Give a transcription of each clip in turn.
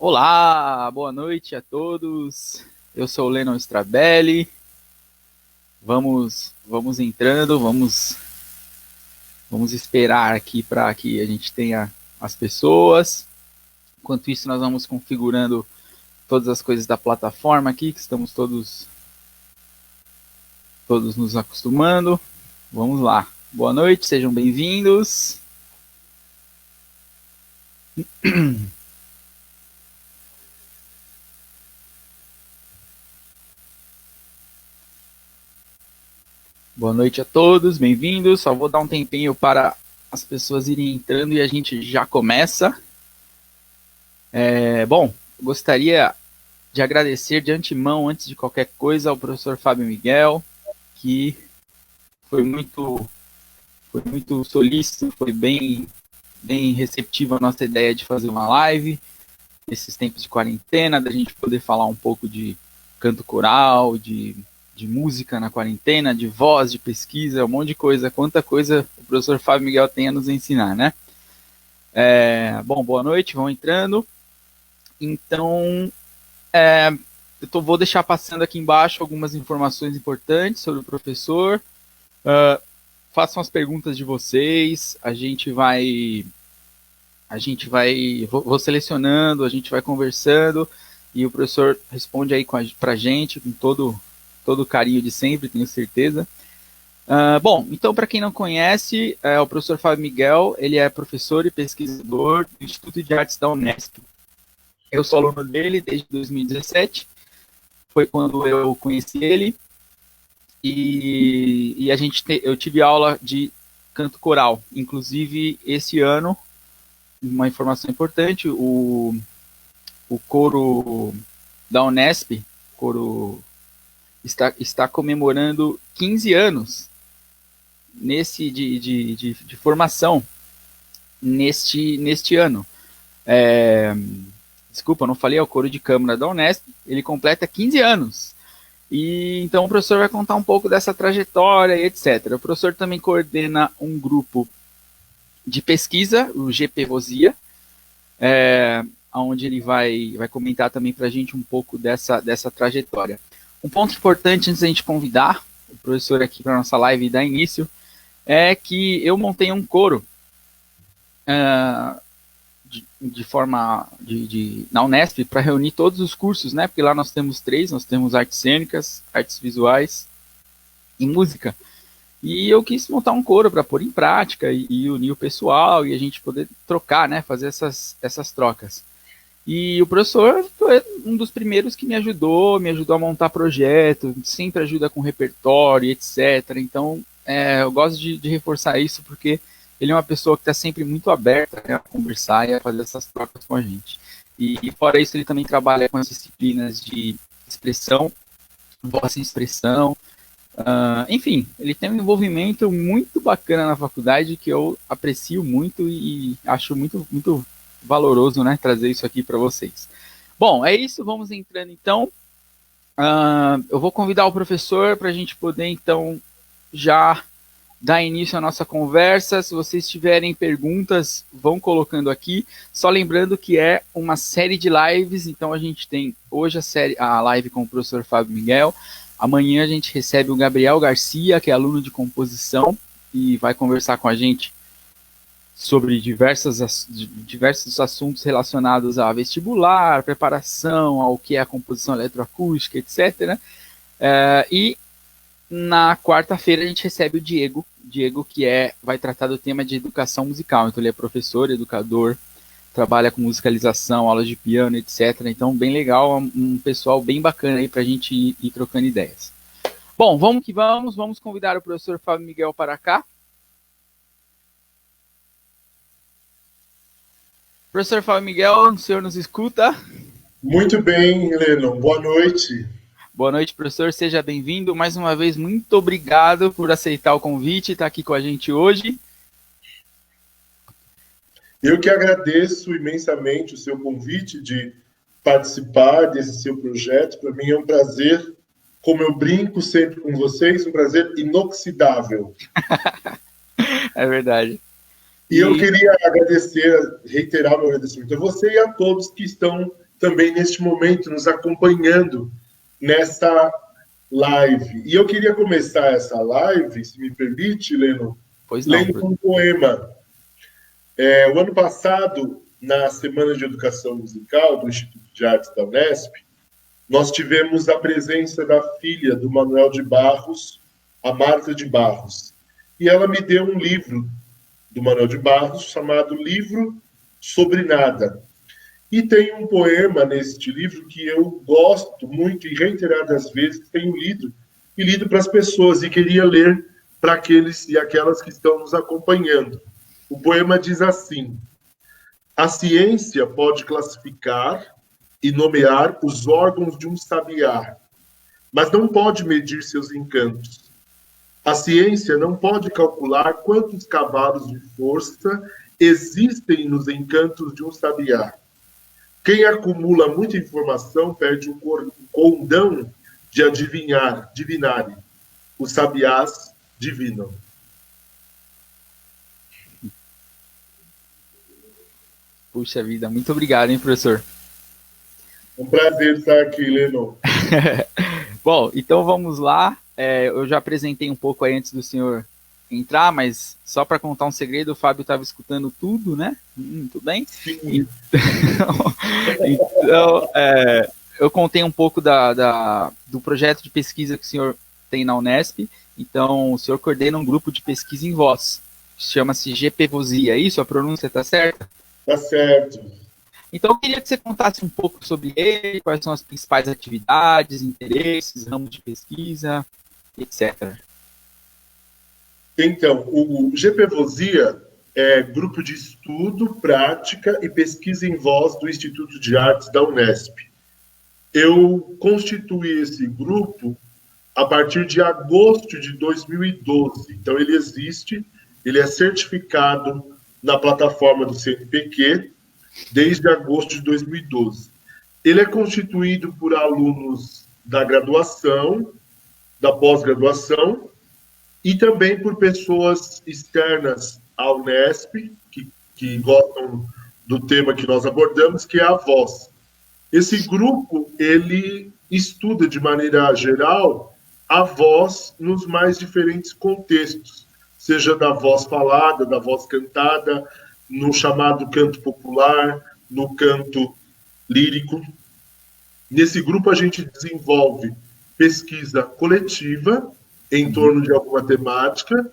Olá, boa noite a todos. Eu sou o Lennon Strabelli. Vamos entrando, vamos esperar aqui para que a gente tenha as pessoas. Enquanto isso, nós vamos configurando todas as coisas da plataforma aqui, que estamos todos nos acostumando. Vamos lá. Boa noite, sejam bem-vindos. Boa noite a todos, bem-vindos. Só vou dar um tempinho para as pessoas irem entrando e a gente já começa. Bom, gostaria de agradecer de antemão, antes de qualquer coisa, ao professor Fábio Miguel, que foi muito solícito, foi bem receptivo à nossa ideia de fazer uma live nesses tempos de quarentena, da gente poder falar um pouco de canto coral, de música na quarentena, de voz, de pesquisa, um monte de coisa, quanta coisa o professor Fábio Miguel tem a nos ensinar, né? Bom, boa noite, vão entrando. Então, vou deixar passando aqui embaixo algumas informações importantes sobre o professor. Façam as perguntas de vocês, vou selecionando, a gente vai conversando e o professor responde aí para a gente com todo o carinho de sempre, tenho certeza. Bom, então para quem não conhece, o professor Fábio Miguel, ele é professor e pesquisador do Instituto de Artes da Unesp. Eu sou aluno dele desde 2017, foi quando eu conheci ele, e eu tive aula de canto coral. Inclusive, esse ano, uma informação importante, o coro da Unesp, coro está comemorando 15 anos de formação neste ano. Desculpa, não falei, é o coro de câmara da Unesp, ele completa 15 anos. E então o professor vai contar um pouco dessa trajetória e etc. O professor também coordena um grupo de pesquisa, o GP Rosia, onde ele vai comentar também para a gente um pouco dessa trajetória. Um ponto importante antes da gente convidar o professor aqui para a nossa live e dar início é que eu montei um coro na Unesp para reunir todos os cursos, né? Porque lá nós temos artes cênicas, artes visuais e música. E eu quis montar um coro para pôr em prática e unir o pessoal e a gente poder trocar, né? Fazer essas trocas. E o professor foi um dos primeiros que me ajudou a montar projeto, sempre ajuda com repertório, etc. Então, eu gosto de reforçar isso porque ele é uma pessoa que está sempre muito aberta, né, a conversar e a fazer essas trocas com a gente. E fora isso, ele também trabalha com as disciplinas de expressão, voz e expressão. Enfim, ele tem um envolvimento muito bacana na faculdade que eu aprecio muito e acho muito valoroso, né, trazer isso aqui para vocês. Bom, é isso, vamos entrando então. Eu vou convidar o professor para a gente poder então já dar início à nossa conversa. Se vocês tiverem perguntas, vão colocando aqui. Só lembrando que é uma série de lives, então a gente tem hoje a live com o professor Fábio Miguel. Amanhã a gente recebe o Gabriel Garcia, que é aluno de composição, e vai conversar com a gente sobre diversos assuntos relacionados a vestibular, preparação, ao que é a composição eletroacústica, etc. E na quarta-feira a gente recebe o Diego que vai tratar do tema de educação musical. Então ele é professor, educador, trabalha com musicalização, aulas de piano, etc. Então bem legal, um pessoal bem bacana aí para a gente ir trocando ideias. Bom, vamos que vamos convidar o professor Fábio Miguel para cá. Professor Fábio Miguel, o senhor nos escuta? Muito bem, Lennon. Boa noite. Boa noite, professor. Seja bem-vindo. Mais uma vez, muito obrigado por aceitar o convite e estar aqui com a gente hoje. Eu que agradeço imensamente o seu convite de participar desse seu projeto. Para mim é um prazer, como eu brinco sempre com vocês, um prazer inoxidável. É verdade. E eu queria reiterar meu agradecimento a você e a todos que estão também neste momento nos acompanhando nessa live. E eu queria começar essa live, se me permite, Leno, lendo um poema. O ano passado, na Semana de Educação Musical do Instituto de Artes da Unesp, nós tivemos a presença da filha do Manuel de Barros, a Marta de Barros. E ela me deu um livro do Manuel de Barros, chamado Livro sobre Nada. E tem um poema neste livro que eu gosto muito e reiteradas vezes tenho lido, e lido para as pessoas, e queria ler para aqueles e aquelas que estão nos acompanhando. O poema diz assim: a ciência pode classificar e nomear os órgãos de um sabiá, mas não pode medir seus encantos. A ciência não pode calcular quantos cavalos de força existem nos encantos de um sabiá. Quem acumula muita informação perde o condão de divinare. Os sabiás divinam. Puxa vida, muito obrigado, hein, professor? Um prazer estar aqui, Leno. Bom, então vamos lá. Eu já apresentei um pouco aí antes do senhor entrar, mas só para contar um segredo, o Fábio estava escutando tudo, né? Tudo bem? Sim. Então eu contei um pouco do projeto de pesquisa que o senhor tem na Unesp. Então, o senhor coordena um grupo de pesquisa em voz, chama-se GPVosia, é isso? A pronúncia está certa? Tá certo. Então, eu queria que você contasse um pouco sobre ele, quais são as principais atividades, interesses, ramos de pesquisa, etc. Então, o GPVosia é Grupo de Estudo, Prática e Pesquisa em Voz do Instituto de Artes da Unesp. Eu constituí esse grupo a partir de agosto de 2012. Então, ele existe, ele é certificado na plataforma do CNPq desde agosto de 2012. Ele é constituído por alunos da graduação, da pós-graduação, e também por pessoas externas à Unesp, que gostam do tema que nós abordamos, que é a voz. Esse grupo, ele estuda de maneira geral a voz nos mais diferentes contextos, seja da voz falada, da voz cantada, no chamado canto popular, no canto lírico. Nesse grupo a gente desenvolve pesquisa coletiva em torno de alguma temática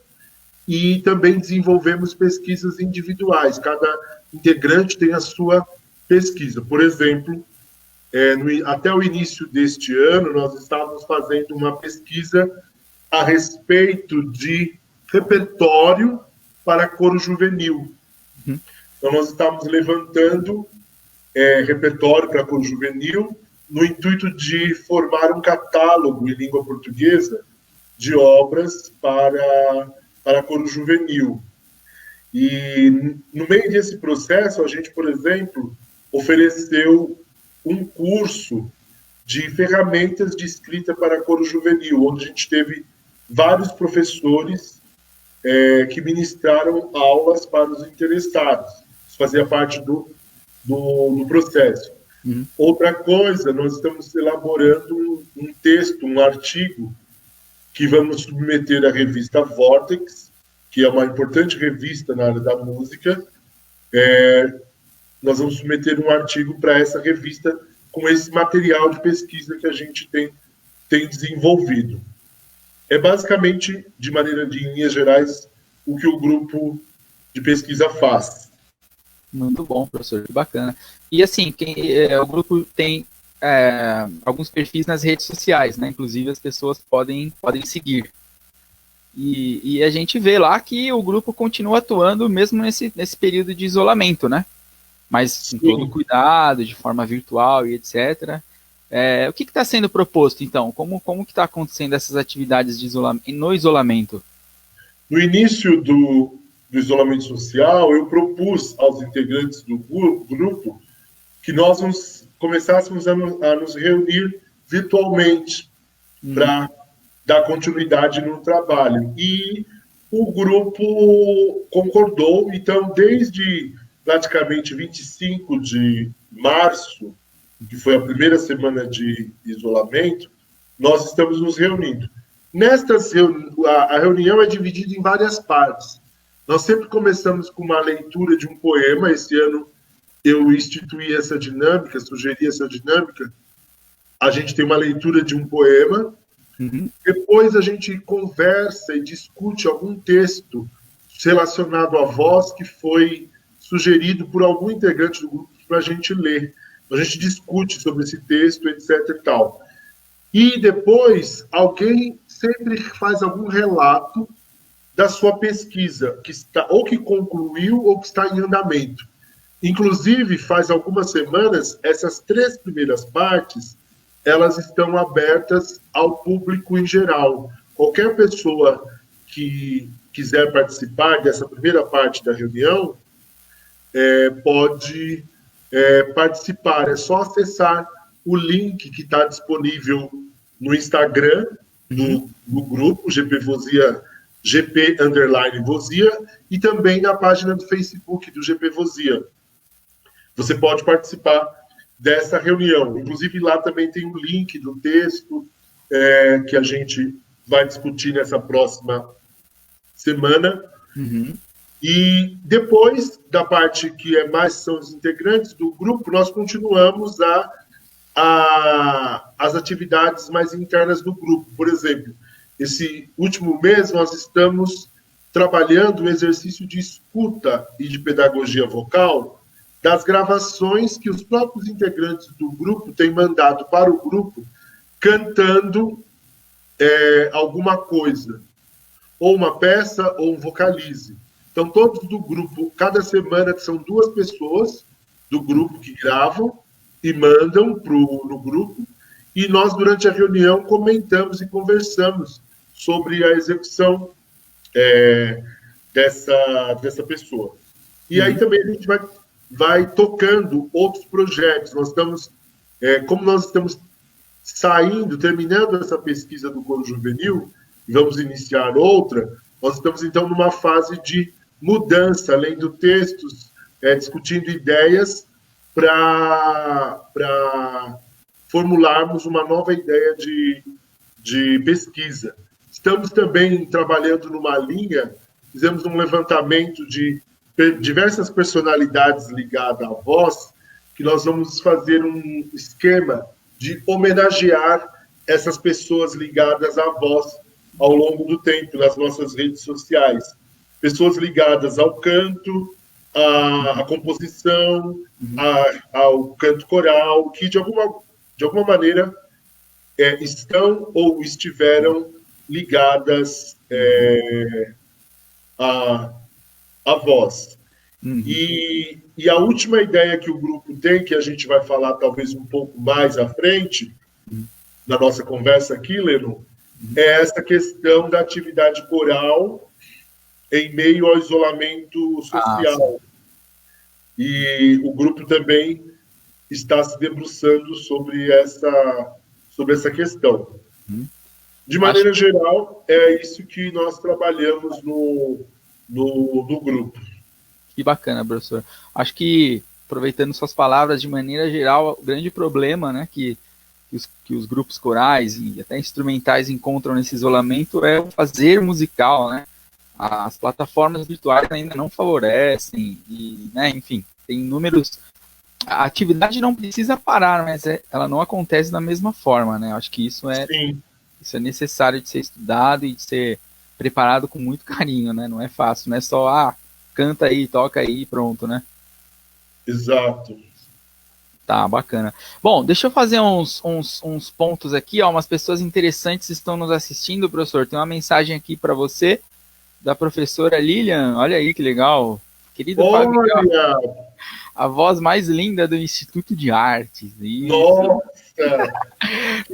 e também desenvolvemos pesquisas individuais. Cada integrante tem a sua pesquisa. Por exemplo, até o início deste ano, nós estávamos fazendo uma pesquisa a respeito de repertório para coro juvenil. Então, nós estávamos levantando repertório para coro juvenil no intuito de formar um catálogo em língua portuguesa de obras para coro juvenil. E, no meio desse processo, a gente, por exemplo, ofereceu um curso de ferramentas de escrita para coro juvenil, onde a gente teve vários professores que ministraram aulas para os interessados. Isso fazia parte do processo. Outra coisa, nós estamos elaborando um texto, um artigo, que vamos submeter à revista Vortex, que é uma importante revista na área da música. Nós vamos submeter um artigo para essa revista com esse material de pesquisa que a gente tem desenvolvido. É basicamente, de linhas gerais, o que o grupo de pesquisa faz. Muito bom, professor, que bacana. E assim, o grupo tem alguns perfis nas redes sociais, né? Inclusive as pessoas podem seguir. E a gente vê lá que o grupo continua atuando mesmo nesse período de isolamento, né? Mas com todo cuidado, de forma virtual e etc. O que está sendo proposto, então? Como que está acontecendo essas atividades no isolamento? No início do isolamento social, eu propus aos integrantes do grupo que nós começássemos a nos reunir virtualmente para dar continuidade no trabalho. E o grupo concordou. Então, desde praticamente 25 de março, que foi a primeira semana de isolamento, nós estamos nos reunindo. A reunião é dividida em várias partes. Nós sempre começamos com uma leitura de um poema. Esse ano eu instituí essa dinâmica, sugeri essa dinâmica. A gente tem uma leitura de um poema, depois a gente conversa e discute algum texto relacionado à voz que foi sugerido por algum integrante do grupo para a gente ler. A gente discute sobre esse texto, etc. e tal. E depois alguém sempre faz algum relato da sua pesquisa, que está, ou que concluiu ou que está em andamento. Inclusive, faz algumas semanas, essas 3 primeiras partes, elas estão abertas ao público em geral. Qualquer pessoa que quiser participar dessa primeira parte da reunião pode participar. É só acessar o link que está disponível no Instagram do grupo GP Vosia, GP_Vosia, e também na página do Facebook do GP Vosia. Você pode participar dessa reunião. Inclusive, lá também tem um link do texto que a gente vai discutir nessa próxima semana. E depois da parte que são os integrantes do grupo, nós continuamos as atividades mais internas do grupo. Por exemplo, esse último mês nós estamos trabalhando o exercício de escuta e de pedagogia vocal das gravações que os próprios integrantes do grupo têm mandado para o grupo, cantando alguma coisa, ou uma peça, ou um vocalize. Então, todos do grupo, cada semana, são 2 pessoas do grupo que gravam e mandam no grupo, e nós, durante a reunião, comentamos e conversamos sobre a execução dessa pessoa. E aí também a gente vai tocando outros projetos. Como nós estamos terminando essa pesquisa do coro juvenil, e vamos iniciar outra, nós estamos, então, numa fase de mudança, lendo textos, discutindo ideias para formularmos uma nova ideia de pesquisa. Estamos também trabalhando numa linha, fizemos um levantamento de diversas personalidades ligadas à voz, que nós vamos fazer um esquema de homenagear essas pessoas ligadas à voz ao longo do tempo, nas nossas redes sociais. Pessoas ligadas ao canto, à composição, ao canto coral, que de alguma maneira estão ou estiveram ligadas à voz. E a última ideia que o grupo tem, que a gente vai falar talvez um pouco mais à frente, na nossa conversa aqui, Leno, é essa questão da atividade coral em meio ao isolamento social. E o grupo também está se debruçando sobre essa questão. De maneira geral, é isso que nós trabalhamos no grupo. Que bacana, professor. Acho que, aproveitando suas palavras, de maneira geral, o grande problema, né, que os grupos corais e até instrumentais encontram nesse isolamento é o fazer musical, né? As plataformas virtuais ainda não favorecem, e, né, enfim, tem inúmeros... A atividade não precisa parar, mas ela não acontece da mesma forma, né? Acho que isso é necessário de ser estudado e de ser preparado com muito carinho, né? Não é fácil, não é só, canta aí, toca aí e pronto, né? Exato. Tá, bacana. Bom, deixa eu fazer uns pontos aqui, ó. Umas pessoas interessantes estão nos assistindo, professor. Tem uma mensagem aqui para você, da professora Lilian. Olha aí que legal. Querido Fábio, a voz mais linda do Instituto de Artes. Isso. Nossa!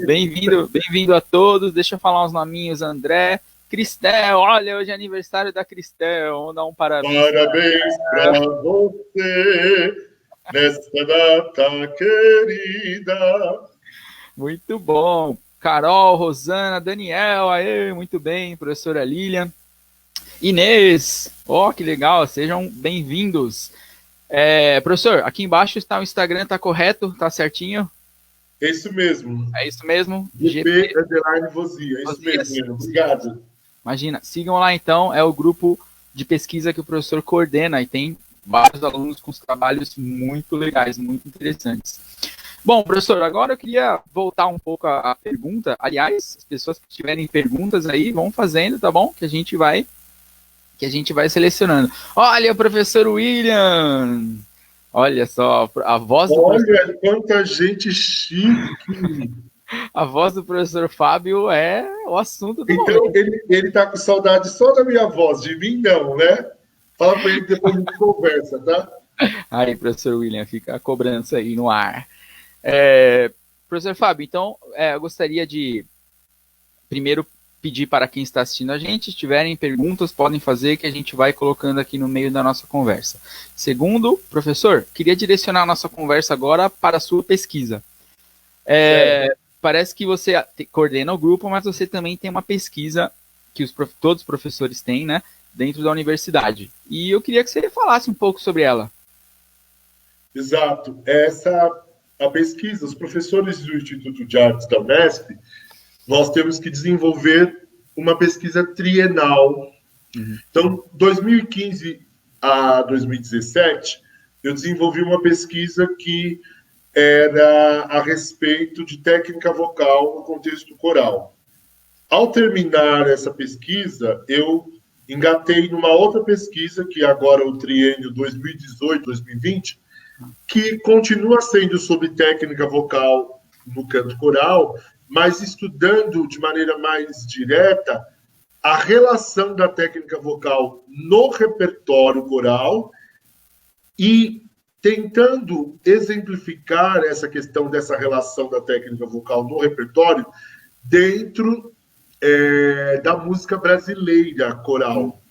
Bem-vindo a todos. Deixa eu falar uns nominhos, André. Cristel, olha, hoje é aniversário da Cristel. Vamos dar um parabéns. Parabéns para você nessa data querida. Muito bom. Carol, Rosana, Daniel, aê, muito bem, professora Lilian. Inês, que legal, sejam bem-vindos. Professor, aqui embaixo está o Instagram, tá correto? Tá certinho? É isso mesmo. É isso mesmo? GP_Vozia, é isso mesmo, Breno. Obrigado. Imagina, sigam lá então, é o grupo de pesquisa que o professor coordena e tem vários alunos com trabalhos muito legais, muito interessantes. Bom, professor, agora eu queria voltar um pouco à pergunta. Aliás, as pessoas que tiverem perguntas aí, vão fazendo, tá bom? Que a gente vai selecionando. Olha, o professor William! Olha só, a voz do Olha quanta gente chique! A voz do professor Fábio é o assunto do Então, momento. ele tá com saudade só da minha voz, de mim não, né? Fala para ele que depois a gente conversa, tá? Aí, professor William, fica a cobrança aí no ar. Professor Fábio, então, eu gostaria de primeiro pedir para quem está assistindo a gente, se tiverem perguntas, podem fazer, que a gente vai colocando aqui no meio da nossa conversa. Segundo, professor, queria direcionar a nossa conversa agora para a sua pesquisa. Parece que você coordena o grupo, mas você também tem uma pesquisa que todos os professores têm, né, dentro da universidade. E eu queria que você falasse um pouco sobre ela. Exato. A pesquisa, os professores do Instituto de Artes da Unesp, nós temos que desenvolver uma pesquisa trienal. Então, 2015 a 2017, eu desenvolvi uma pesquisa que era a respeito de técnica vocal no contexto coral. Ao terminar essa pesquisa, eu engatei numa outra pesquisa, que agora é o triênio 2018-2020, que continua sendo sobre técnica vocal no canto coral, mas estudando de maneira mais direta a relação da técnica vocal no repertório coral e tentando exemplificar essa questão dessa relação da técnica vocal no repertório dentro da música brasileira coral.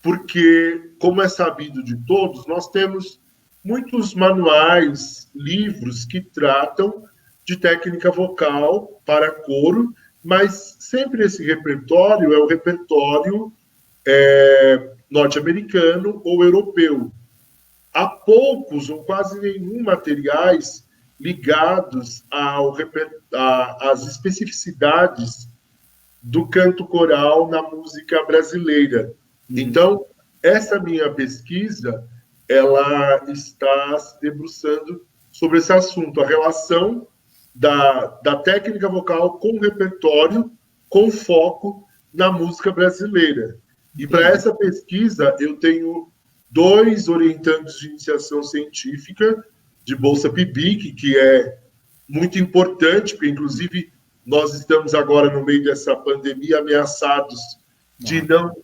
Porque, como é sabido de todos, nós temos muitos manuais, livros que tratam de técnica vocal para coro, mas sempre esse repertório é o repertório norte-americano ou europeu. Há poucos ou quase nenhum materiais ligados às especificidades do canto coral na música brasileira. Então, essa minha pesquisa, ela está se debruçando sobre esse assunto, a relação da técnica vocal com o repertório, com foco na música brasileira. E para essa pesquisa, eu tenho 2 orientandos de iniciação científica de Bolsa PIBIC, que é muito importante, porque, inclusive, nós estamos agora, no meio dessa pandemia, ameaçados de não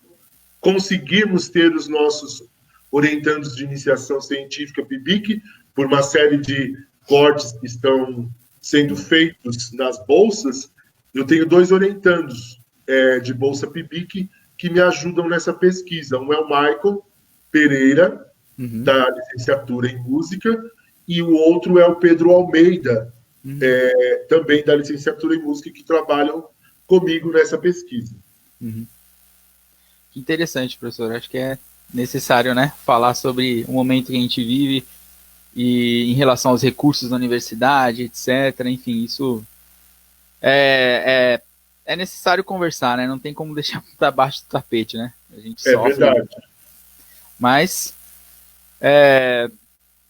conseguirmos ter os nossos orientandos de iniciação científica PIBIC, por uma série de cortes que estão sendo feitos nas bolsas. Eu tenho 2 orientandos de Bolsa PIBIC que me ajudam nessa pesquisa. Um é o Michael Pereira, da licenciatura em música, e o outro é o Pedro Almeida, também da licenciatura em música, que trabalham comigo nessa pesquisa. Que interessante, professor. Acho que é necessário, né, falar sobre o momento que a gente vive e em relação aos recursos da universidade, etc. Enfim, isso é necessário conversar, né? Não tem como deixar para baixo do tapete, né? A gente sofre. Verdade. Mas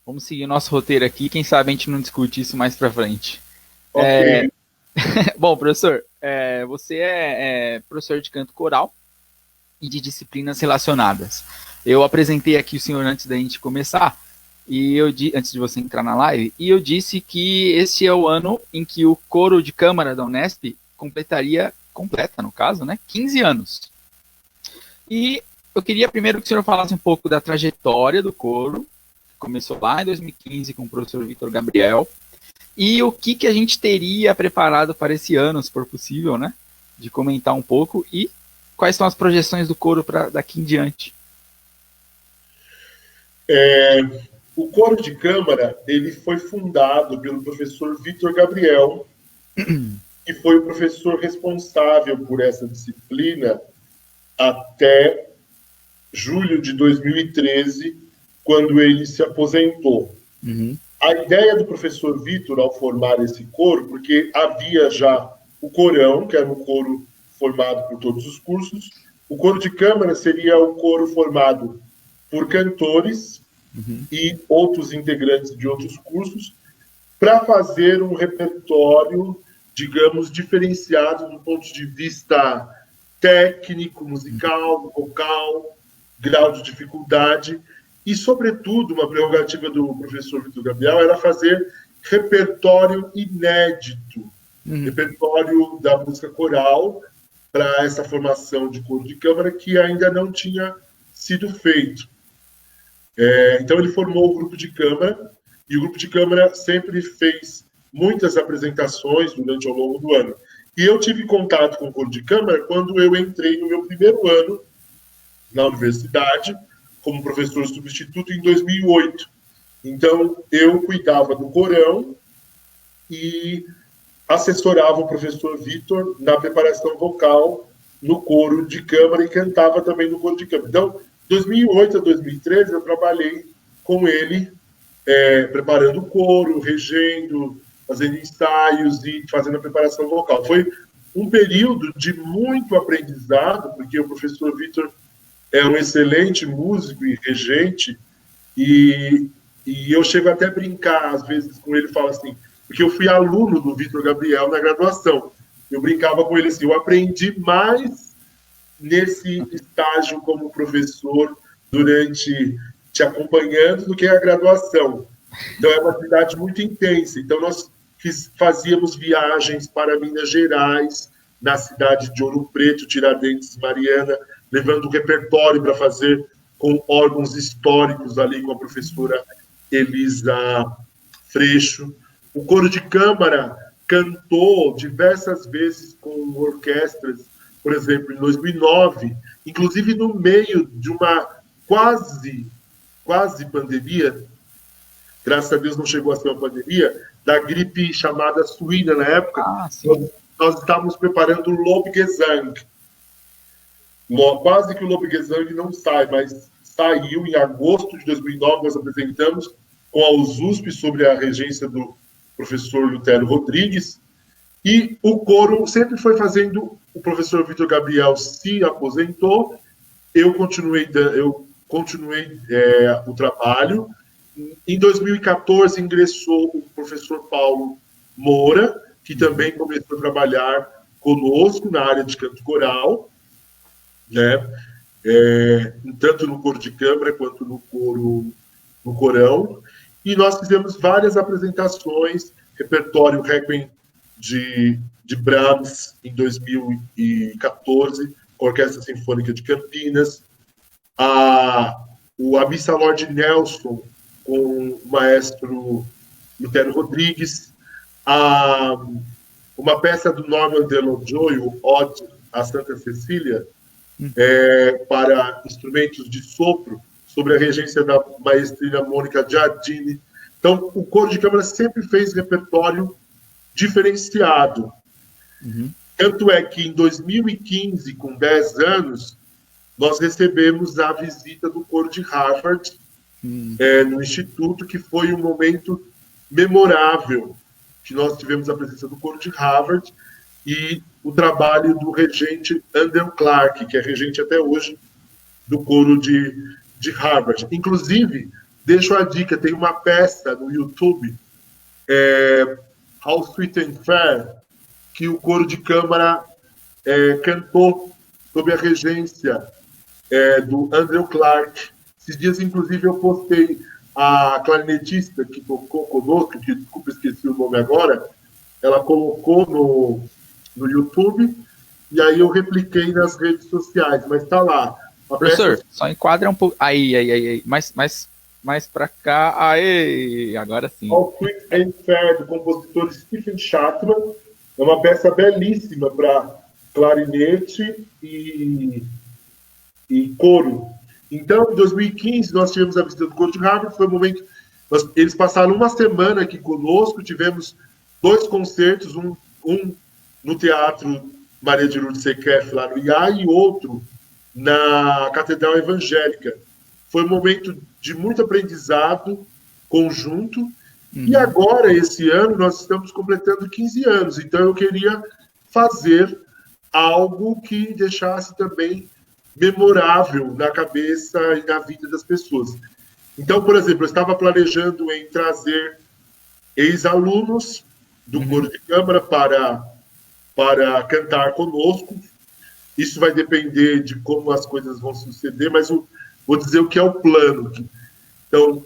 vamos seguir o nosso roteiro aqui. Quem sabe a gente não discute isso mais para frente. Ok. Bom, professor, você é professor de canto coral e de disciplinas relacionadas. Eu apresentei aqui o senhor antes da gente começar, e antes de você entrar na live, e eu disse que esse é o ano em que o coro de câmara da Unesp completa, no caso, né, 15 anos. E eu queria primeiro que o senhor falasse um pouco da trajetória do coro, que começou lá em 2015 com o professor Vitor Gabriel, e o que a gente teria preparado para esse ano, se for possível, né, de comentar um pouco, e quais são as projeções do coro para daqui em diante. O coro de câmara, ele foi fundado pelo professor Vitor Gabriel, que foi o professor responsável por essa disciplina até julho de 2013, quando ele se aposentou. Uhum. A ideia do professor Vitor, ao formar esse coro, porque havia já o corão, que era um coro formado por todos os cursos, o coro de câmara seria o coro formado por cantores e outros integrantes de outros cursos, para fazer um repertório, digamos, diferenciado do ponto de vista técnico, musical, vocal, grau de dificuldade. E, sobretudo, uma prerrogativa do professor Vitor Gabriel era fazer repertório inédito, repertório da música coral, para essa formação de coro de câmara que ainda não tinha sido feito. Então, ele formou o grupo de câmara, e o grupo de câmara sempre fez muitas apresentações durante ao longo do ano. E eu tive contato com o coro de câmara quando eu entrei no meu primeiro ano na universidade, como professor substituto, em 2008. Então, eu cuidava do corão e assessorava o professor Vitor na preparação vocal no coro de câmara e cantava também no coro de câmara. Então, 2008 a 2013, eu trabalhei com ele, preparando o coro, regendo, fazendo ensaios e fazendo a preparação vocal. Foi um período de muito aprendizado, porque o professor Vitor é um excelente músico e regente, e eu chego até a brincar, às vezes, com ele, falo assim, porque eu fui aluno do Vitor Gabriel na graduação. Eu brincava com ele assim, eu aprendi mais nesse estágio como professor durante te acompanhando do que a graduação. Então, é uma atividade muito intensa. Então, nós fazíamos viagens para Minas Gerais, na cidade de Ouro Preto, Tiradentes, Mariana, levando o repertório para fazer com órgãos históricos ali com a professora Elisa Freixo. O coro de câmara cantou diversas vezes com orquestras, por exemplo, em 2009, inclusive no meio de uma quase pandemia, graças a Deus não chegou a ser uma pandemia, da gripe chamada suína na época, nós estávamos preparando o Lobgesang. Quase que o Lobgesang não sai, mas saiu em agosto de 2009, nós apresentamos com a USUSP sobre a regência do professor Lutero Rodrigues, e o coro sempre foi fazendo, o professor Vitor Gabriel se aposentou, eu continuei o trabalho. Em 2014 ingressou o professor Paulo Moura, que também começou a trabalhar conosco na área de canto coral, né? Tanto no coro de câmara quanto no corão, e nós fizemos várias apresentações, repertório Requiem de Brahms em 2014, com a Orquestra Sinfônica de Campinas, a Missa Lord Nelson com o maestro Lutero Rodrigues, uma peça do Norman Delojoy, o Ode a Santa Cecília, para instrumentos de sopro, sobre a regência da maestrina Mônica Giardini. Então, o coro de câmara sempre fez repertório diferenciado. Tanto é que, em 2015, com 10 anos, nós recebemos a visita do coro de Harvard, no Instituto, que foi um momento memorável, que nós tivemos a presença do coro de Harvard e o trabalho do regente Andrew Clark, que é regente até hoje do coro de Harvard. Inclusive, deixo a dica, tem uma peça no YouTube, How Sweet and Fair, que o coro de câmara cantou sob a regência do Andrew Clark. Esses dias, inclusive, eu postei a clarinetista que tocou conosco, que, desculpa, esqueci o nome agora, ela colocou no YouTube, e aí eu repliquei nas redes sociais, mas está lá. Professor, só enquadra um pouco. Aí. Mais para cá. Aí, agora sim. All Sweet and Fair, do compositor Stephen Chapman. É uma peça belíssima para clarinete e coro. Então, em 2015, nós tivemos a visita do coro de Harvard. Foi um momento. Eles passaram uma semana aqui conosco. Tivemos 2 concertos, um no Teatro Maria de Lourdes Sequef, lá no IA, e outro na Catedral Evangélica. Foi um momento de muito aprendizado conjunto. E agora, esse ano, nós estamos completando 15 anos. Então, eu queria fazer algo que deixasse também memorável na cabeça e na vida das pessoas. Então, por exemplo, eu estava planejando em trazer ex-alunos do coro de câmara para cantar conosco. Isso vai depender de como as coisas vão suceder, mas vou dizer o que é o plano. Então,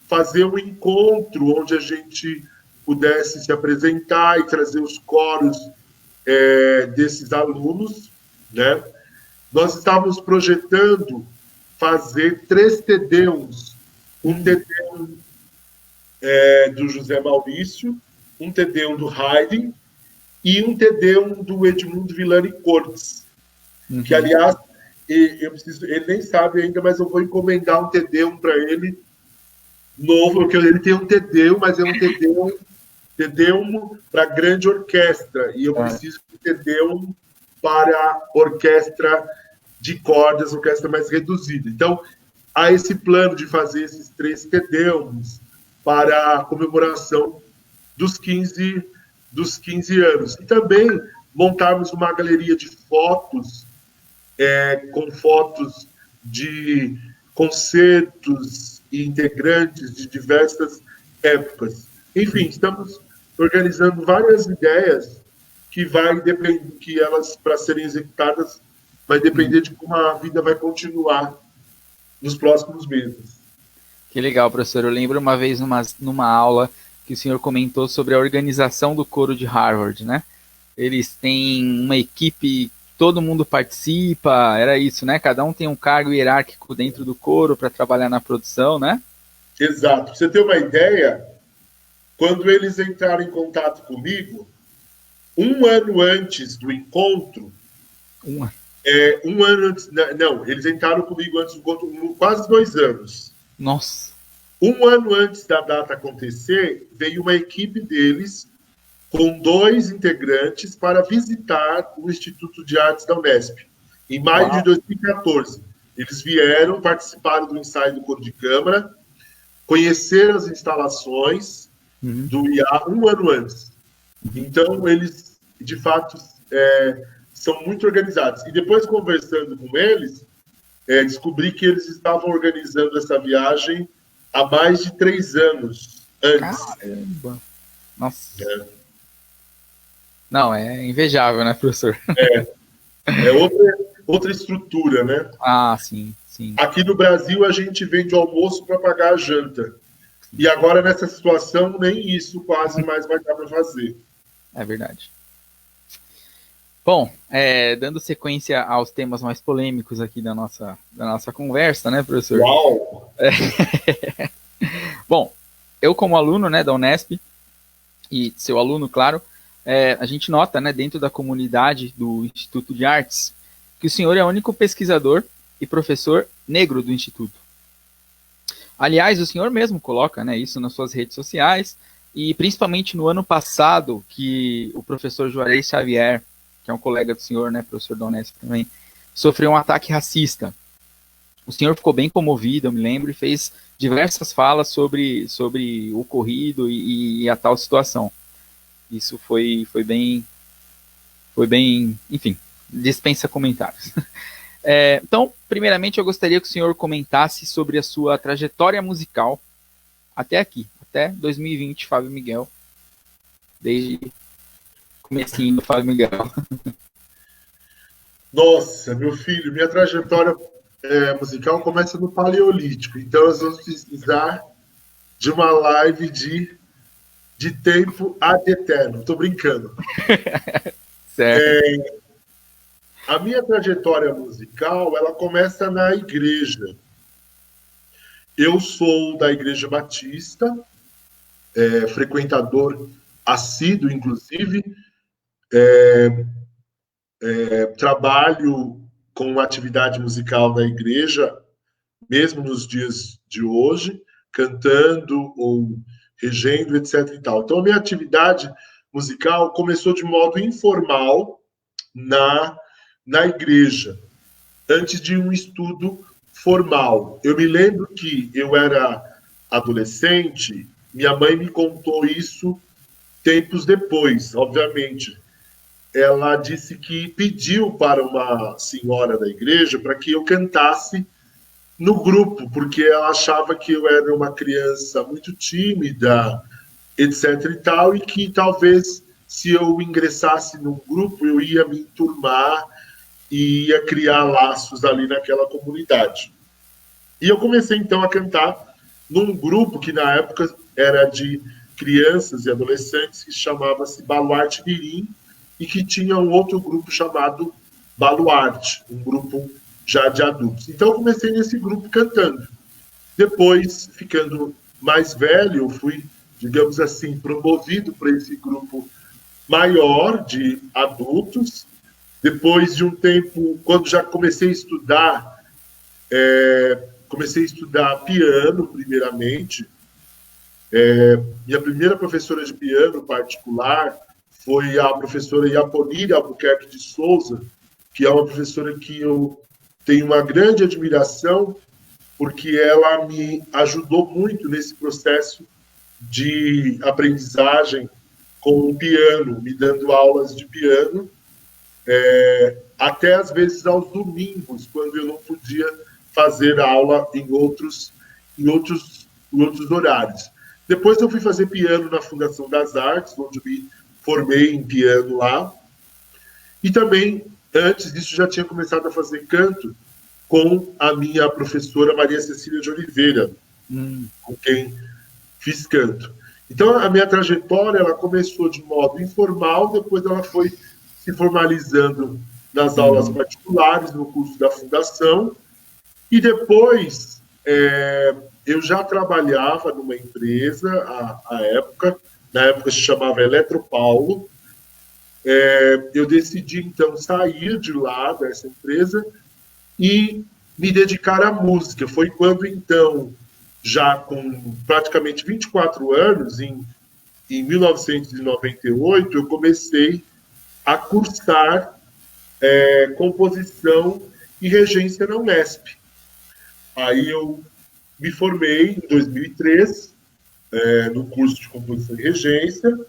fazer um encontro onde a gente pudesse se apresentar e trazer os coros desses alunos, né? Nós estávamos projetando fazer 3 Tedeums. Um Tedeum do José Maurício, um Tedeum do Haydn e um Tedeum do Edmundo Villani Cortes, que, aliás, ele nem sabe ainda, mas eu vou encomendar um Tedeum para ele novo, porque ele tem um Tedeum, mas é um Tedeum para grande orquestra, e eu preciso de Tedeum para orquestra de cordas, orquestra mais reduzida. Então, há esse plano de fazer esses 3 Tedeums para a comemoração dos 15 anos. E também montarmos uma galeria de fotos, com fotos de concertos e integrantes de diversas épocas. Enfim, estamos organizando várias ideias que vai depender, que elas, para serem executadas, vai depender de como a vida vai continuar nos próximos meses. Que legal, professor. Eu lembro uma vez numa aula que o senhor comentou sobre a organização do coro de Harvard, né? Eles têm uma equipe, todo mundo participa, era isso, né? Cada um tem um cargo hierárquico dentro do coro para trabalhar na produção, né? Exato. Pra você ter uma ideia, quando eles entraram em contato comigo, um ano antes do encontro, um ano antes, não, eles entraram comigo antes do encontro, quase 2 anos. Nossa. Um ano antes da data acontecer, veio uma equipe deles com 2 integrantes para visitar o Instituto de Artes da Unesp, em maio de 2014. Eles vieram, participaram do ensaio do coro de câmara, conheceram as instalações do IA um ano antes. Então, eles, de fato, são muito organizados. E depois, conversando com eles, descobri que eles estavam organizando essa viagem há mais de 3 anos antes. Caramba! Nossa! Não, é invejável, né, professor? Outra estrutura, né? Ah, sim, sim. Aqui no Brasil, a gente vende o almoço para pagar a janta. E agora, nessa situação, nem isso quase mais vai dar para fazer. É verdade. Bom, dando sequência aos temas mais polêmicos aqui da nossa conversa, né, professor? Uau! Bom, eu como aluno, né, da Unesp, e seu aluno, claro, a gente nota, né, dentro da comunidade do Instituto de Artes, que o senhor é o único pesquisador e professor negro do Instituto. Aliás, o senhor mesmo coloca, né, isso nas suas redes sociais, e principalmente no ano passado, que o professor Juarez Xavier, que é um colega do senhor, né, professor da Unesp também, sofreu um ataque racista. O senhor ficou bem comovido, eu me lembro, e fez diversas falas sobre o ocorrido e a tal situação. Isso foi bem, enfim, dispensa comentários. Então, primeiramente, eu gostaria que o senhor comentasse sobre a sua trajetória musical até aqui, até 2020, Fábio Miguel, desde comecinho do Fábio Miguel. Nossa, meu filho, minha trajetória musical começa no Paleolítico, então nós vamos precisar de uma live de tempo ad eterno. Estou brincando. Certo. A minha trajetória musical, ela começa na igreja. Eu sou da Igreja Batista, frequentador assíduo, inclusive, trabalho com atividade musical na igreja, mesmo nos dias de hoje, cantando ou regendo, etc. e tal. Então, a minha atividade musical começou de modo informal na igreja, antes de um estudo formal. Eu me lembro que eu era adolescente, minha mãe me contou isso tempos depois, obviamente. Ela disse que pediu para uma senhora da igreja para que eu cantasse no grupo, porque ela achava que eu era uma criança muito tímida, etc e tal, e que talvez se eu ingressasse num grupo eu ia me enturmar e ia criar laços ali naquela comunidade. E eu comecei então a cantar num grupo que na época era de crianças e adolescentes que chamava-se Baluarte Mirim e que tinha um outro grupo chamado Baluarte, um grupo já de adultos. Então eu comecei nesse grupo cantando. Depois, ficando mais velho, eu fui, digamos assim, promovido para esse grupo maior de adultos. Depois de um tempo, quando já comecei a estudar, piano, primeiramente. Minha primeira professora de piano particular foi a professora Iaponira Albuquerque de Souza, que é uma professora que eu tenho uma grande admiração, porque ela me ajudou muito nesse processo de aprendizagem com o piano, me dando aulas de piano, até às vezes aos domingos, quando eu não podia fazer aula em outros horários. Depois eu fui fazer piano na Fundação das Artes, onde eu me formei em piano lá. E também, antes disso, já tinha começado a fazer canto com a minha professora Maria Cecília de Oliveira, com quem fiz canto. Então, a minha trajetória ela começou de modo informal, depois ela foi se formalizando nas aulas particulares, no curso da Fundação, e depois eu já trabalhava numa empresa, na época se chamava Eletropaulo. Eu decidi, então, sair de lá, dessa empresa, e me dedicar à música. Foi quando, então, já com praticamente 24 anos, em 1998, eu comecei a cursar composição e regência na Unesp. Aí eu me formei em 2003, no curso de composição e regência,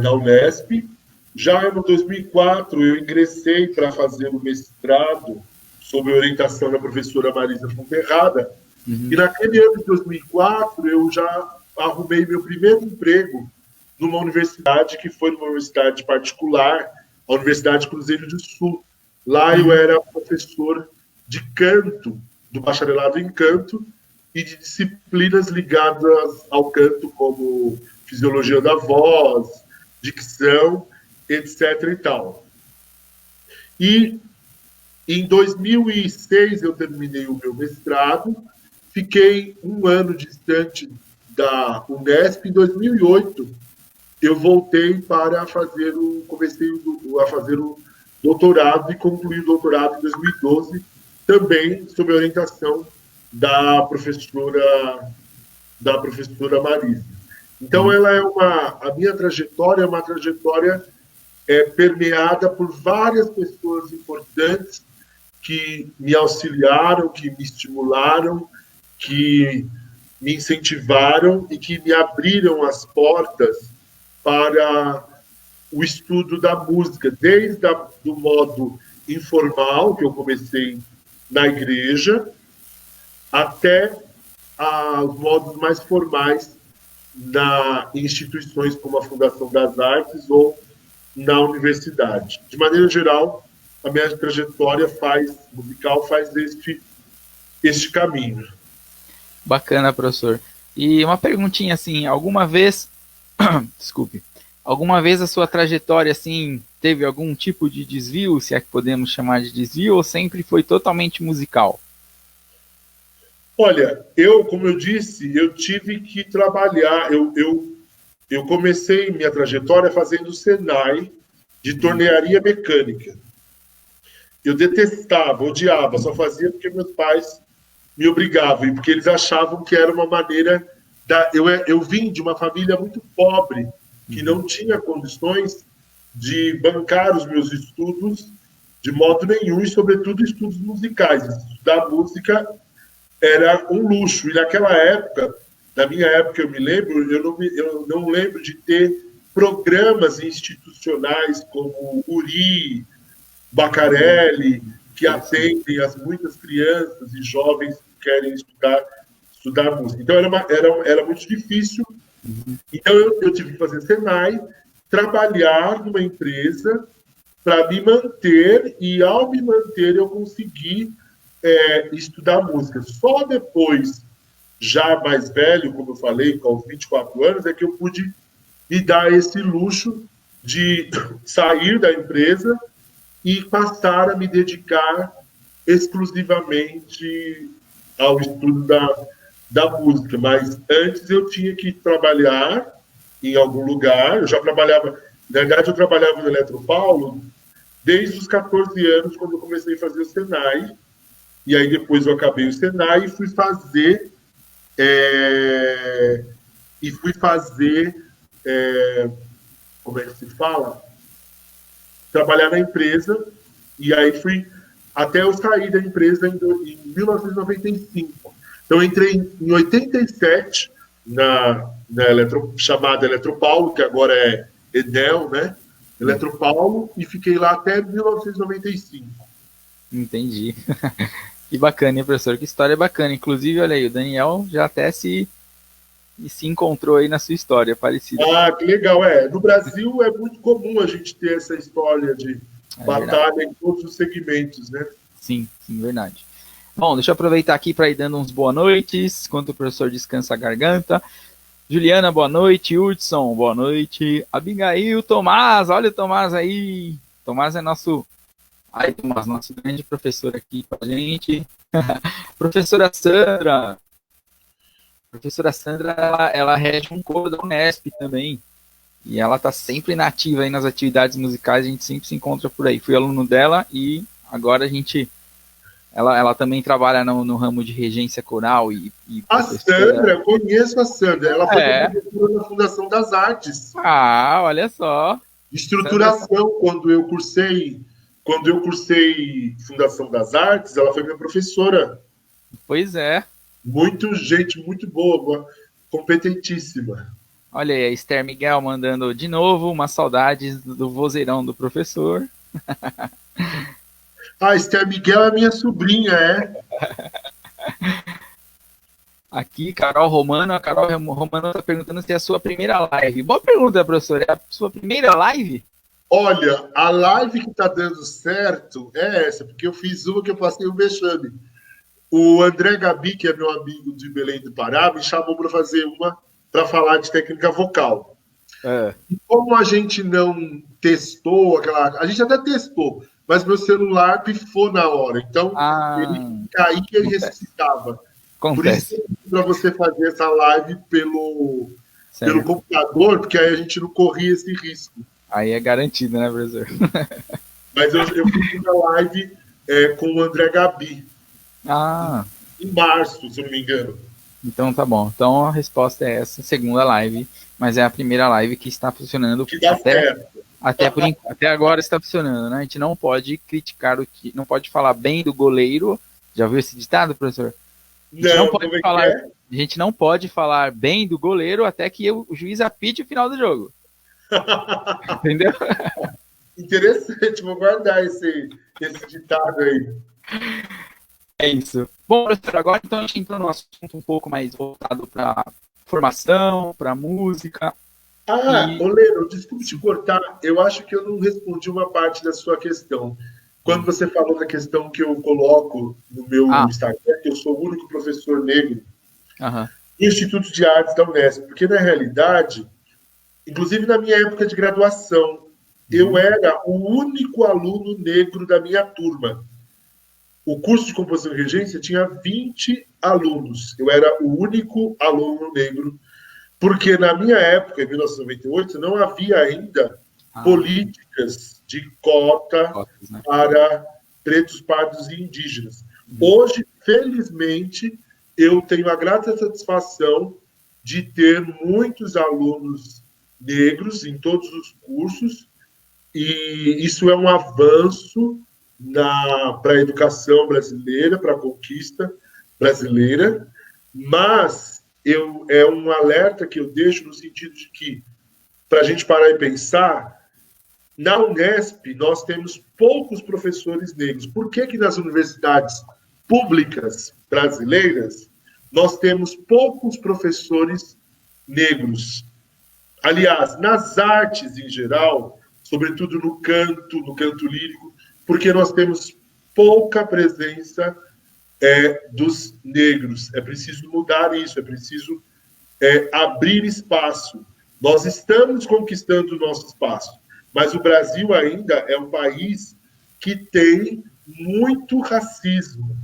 da Unesp. Já no 2004, eu ingressei para fazer o mestrado sob orientação da professora Marisa Fonterrada. E naquele ano de 2004, eu já arrumei meu primeiro emprego numa universidade, que foi numa universidade particular, a Universidade Cruzeiro do Sul. Lá eu era professor de canto, do bacharelado em canto, e de disciplinas ligadas ao canto, como fisiologia da voz, dicção, etc. e tal. E em 2006 eu terminei o meu mestrado, fiquei um ano distante da Unesp. Em 2008 eu voltei para comecei a fazer o doutorado e concluí o doutorado em 2012, também sob a orientação da professora Marisa. Então, a minha trajetória é uma trajetória permeada por várias pessoas importantes que me auxiliaram, que me estimularam, que me incentivaram e que me abriram as portas para o estudo da música, desde do modo informal, que eu comecei na igreja, até os modos mais formais em instituições como a Fundação das Artes ou na universidade. De maneira geral, a minha trajetória musical faz este caminho. Bacana, professor. E uma perguntinha assim, alguma vez a sua trajetória assim teve algum tipo de desvio, se é que podemos chamar de desvio, ou sempre foi totalmente musical? Olha, como eu disse, eu tive que trabalhar. Eu comecei minha trajetória fazendo Senai de tornearia mecânica. Eu detestava, odiava, só fazia porque meus pais me obrigavam, e porque eles achavam que era uma maneira... Eu vim de uma família muito pobre, que não tinha condições de bancar os meus estudos de modo nenhum, e sobretudo estudos musicais. Estudar música era um luxo. E naquela época, na minha época, eu me lembro, eu não lembro de ter programas institucionais como URI, Bacarelli, que atendem as muitas crianças e jovens que querem estudar música. Então, era muito difícil. Então, eu tive que fazer Senai, trabalhar numa empresa para me manter, e ao me manter, eu consegui estudar música. Só depois, já mais velho, como eu falei, com os 24 anos, é que eu pude me dar esse luxo de sair da empresa e passar a me dedicar exclusivamente ao estudo da música. Mas antes eu tinha que trabalhar em algum lugar. Eu já trabalhava, na verdade, eu trabalhava no Eletropaulo desde os 14 anos, quando eu comecei a fazer o Senai. E aí depois eu acabei o Senai e fui fazer como é que se fala? Trabalhar na empresa, e aí fui até eu sair da empresa em 1995. Então, eu entrei em 87 na chamada Eletropaulo, que agora é Enel, né? Eletropaulo, e fiquei lá até 1995. Entendi. Que bacana, hein, professor? Que história bacana. Inclusive, olha aí, o Daniel já até se encontrou aí na sua história, parecida. Ah, que legal. No Brasil é muito comum a gente ter essa história de batalha verdade. Em todos os segmentos, né? Sim, verdade. Bom, deixa eu aproveitar aqui para ir dando uns boa noites, enquanto o professor descansa a garganta. Juliana, boa noite. Hudson, boa noite. Abigail, Tomás, olha o Tomás aí. Tomás é nosso... Ai, Tomás, nosso grande professor aqui com a gente. Professora Sandra. Professora Sandra, ela rege um coro da Unesp também. E ela está sempre nativa aí nas atividades musicais, a gente sempre se encontra por aí. Fui aluno dela e agora a gente... Ela também trabalha no ramo de regência coral e a Sandra, eu conheço a Sandra. Ela foi professora na Fundação das Artes. Ah, olha só. Estruturação, Sandra... quando eu cursei Fundação das Artes, ela foi minha professora. Pois é. Gente muito boa, competentíssima. Olha aí, a Esther Miguel mandando de novo umas saudades do vozeirão do professor. A Esther Miguel é minha sobrinha, Aqui, Carol Romano. A Carol Romano está perguntando se é a sua primeira live. Boa pergunta, professor. É a sua primeira live? Olha, a live que está dando certo é essa, porque eu fiz uma que eu passei um vexame. O André Gabi, que é meu amigo de Belém do Pará, me chamou para fazer uma para falar de técnica vocal. E como a gente não testou a gente até testou, mas meu celular pifou na hora, então ele caía e ressuscitava. Por isso, para você fazer essa live pelo computador, porque aí a gente não corria esse risco. Aí é garantido, né, professor? Mas eu fiz uma live com o André Gabi. Em março, se eu não me engano. Então tá bom. Então a resposta é essa, segunda live, mas é a primeira live que está funcionando. Que dá certo. Até agora está funcionando, né? A gente não pode criticar não pode falar bem do goleiro. Já ouviu esse ditado, professor? A gente não pode falar bem do goleiro até que o juiz apite o final do jogo. Entendeu? Interessante, vou guardar esse ditado aí. É isso. Bom, professor, agora então a gente entrou num assunto um pouco mais voltado para formação, para música. Olero, desculpe te cortar, eu acho que eu não respondi uma parte da sua questão. Quando você falou da questão que eu coloco no meu Instagram, que eu sou o único professor negro no Instituto de Artes da Unesp, porque na realidade, inclusive na minha época de graduação, eu era o único aluno negro da minha turma. O curso de composição e regência tinha 20 alunos. Eu era o único aluno negro, porque na minha época, em 1998, não havia ainda políticas de cota para pretos, pardos e indígenas. Hoje, felizmente, eu tenho a grata satisfação de ter muitos alunos negros em todos os cursos, e isso é um avanço para a educação brasileira, para a conquista brasileira, mas é um alerta que eu deixo no sentido de que, para a gente parar e pensar, na Unesp nós temos poucos professores negros. Por que que nas universidades públicas brasileiras nós temos poucos professores negros? Aliás, nas artes em geral, sobretudo no canto lírico, porque nós temos pouca presença dos negros. É preciso mudar isso, é preciso abrir espaço. Nós estamos conquistando o nosso espaço, mas o Brasil ainda é um país que tem muito racismo,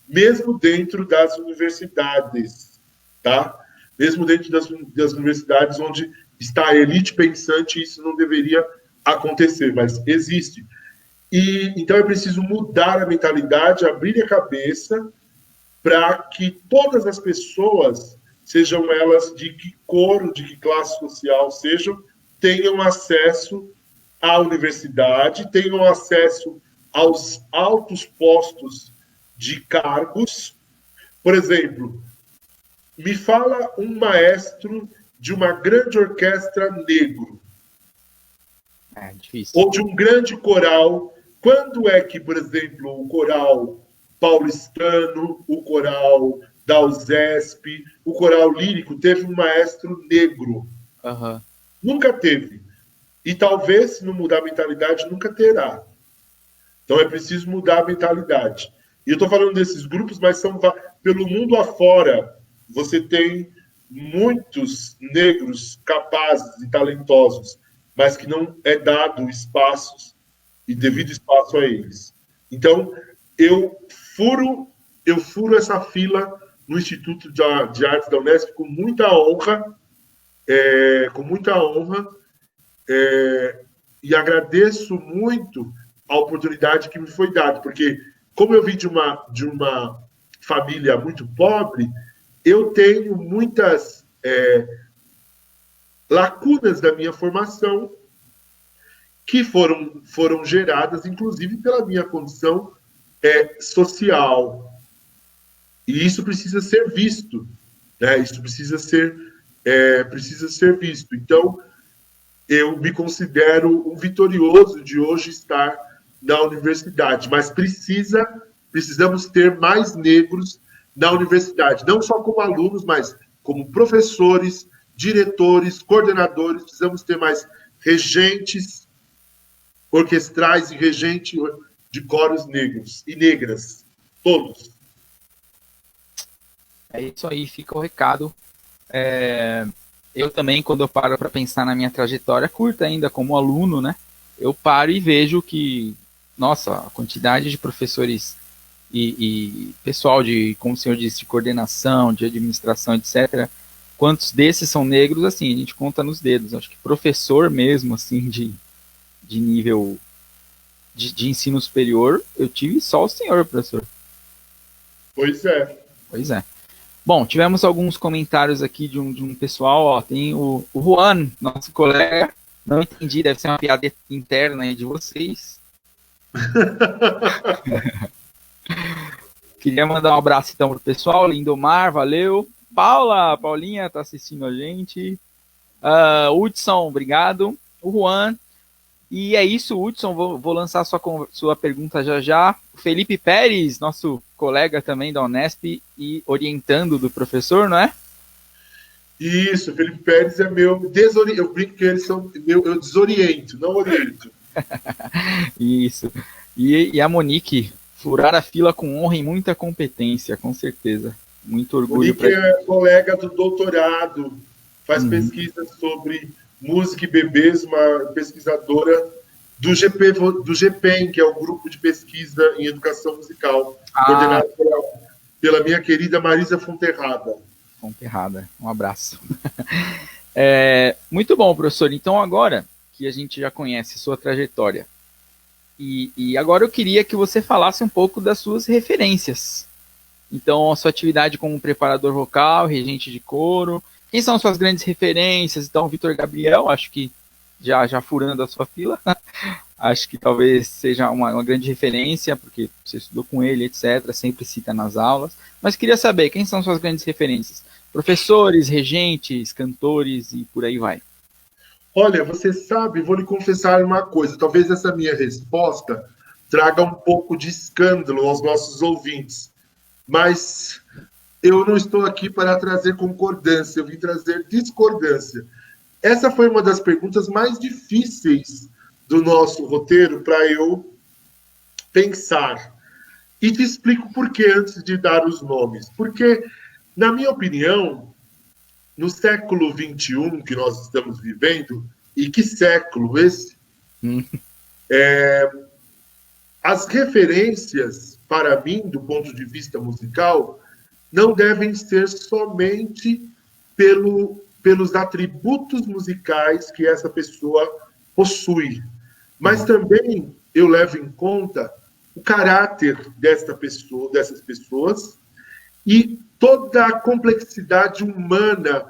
mesmo dentro das universidades, tá? Mesmo dentro das universidades onde está a elite pensante, isso não deveria acontecer, mas existe. E então é preciso mudar a mentalidade, abrir a cabeça para que todas as pessoas, sejam elas de que cor, de que classe social sejam, tenham acesso à universidade, tenham acesso aos altos postos de cargos. Por exemplo, me fala um maestro de uma grande orquestra negro. É difícil. Ou de um grande coral. Quando é que, por exemplo, o coral paulistano, o coral da USESP, o coral lírico teve um maestro negro? Uhum. Nunca teve. E talvez, se não mudar a mentalidade, nunca terá. Então é preciso mudar a mentalidade. E eu estou falando desses grupos, mas são pelo mundo afora. Você tem muitos negros capazes e talentosos, mas que não é dado espaços e devido espaço a eles. Então, eu furo essa fila no Instituto de Artes da Unesp com muita honra, e agradeço muito a oportunidade que me foi dada, porque como eu vim de uma família muito pobre, eu tenho muitas lacunas da minha formação que foram geradas, inclusive, pela minha condição social. E isso precisa ser visto, né? Isso precisa ser visto. Então, eu me considero um vitorioso de hoje estar na universidade, mas precisamos ter mais negros na universidade, não só como alunos, mas como professores, diretores, coordenadores. Precisamos ter mais regentes orquestrais e regente de coros negros e negras, todos. É isso aí, fica o recado. Eu também, quando eu paro para pensar na minha trajetória curta ainda como aluno, né, eu paro e vejo que, nossa, a quantidade de professores e pessoal de, como o senhor disse, de coordenação, de administração, etc., quantos desses são negros, assim, a gente conta nos dedos. Acho que professor mesmo, assim, de nível de ensino superior, eu tive só o senhor, professor. Pois é. Pois é. Bom, tivemos alguns comentários aqui de um pessoal, ó, tem o Juan, nosso colega, não entendi, deve ser uma piada interna aí de vocês. Queria mandar um abraço então pro pessoal, Lindomar, valeu. Paulinha tá assistindo a gente. Hudson, obrigado. O Juan. E é isso, Hudson, vou lançar sua pergunta já. O Felipe Pérez, nosso colega também da Unesp e orientando do professor, não é? Isso, o Felipe Pérez é meu eu brinco que eles são eu desoriento, não oriento. Isso. E a Monique, furar a fila com honra e muita competência, com certeza. Muito orgulho. Monique é colega do doutorado, faz pesquisa sobre música e bebês, uma pesquisadora do GPEM, que é o grupo de pesquisa em educação musical, coordenado pela minha querida Marisa Fonterrada. Um abraço. Muito bom, professor. Então, agora que a gente já conhece sua trajetória, e agora eu queria que você falasse um pouco das suas referências. Então, a sua atividade como preparador vocal, regente de coro, quem são suas grandes referências? Então, Vitor Gabriel, acho que já furando a sua fila. Acho que talvez seja uma grande referência, porque você estudou com ele, etc., sempre cita nas aulas. Mas queria saber, quem são suas grandes referências? Professores, regentes, cantores e por aí vai. Olha, você sabe, vou lhe confessar uma coisa. Talvez essa minha resposta traga um pouco de escândalo aos nossos ouvintes, mas eu não estou aqui para trazer concordância, eu vim trazer discordância. Essa foi uma das perguntas mais difíceis do nosso roteiro para eu pensar. E te explico por que antes de dar os nomes. Porque, na minha opinião, no século XXI que nós estamos vivendo, e que século esse, as referências, para mim, do ponto de vista musical, não devem ser somente pelos atributos musicais que essa pessoa possui, mas também eu levo em conta o caráter dessas pessoas e toda a complexidade humana,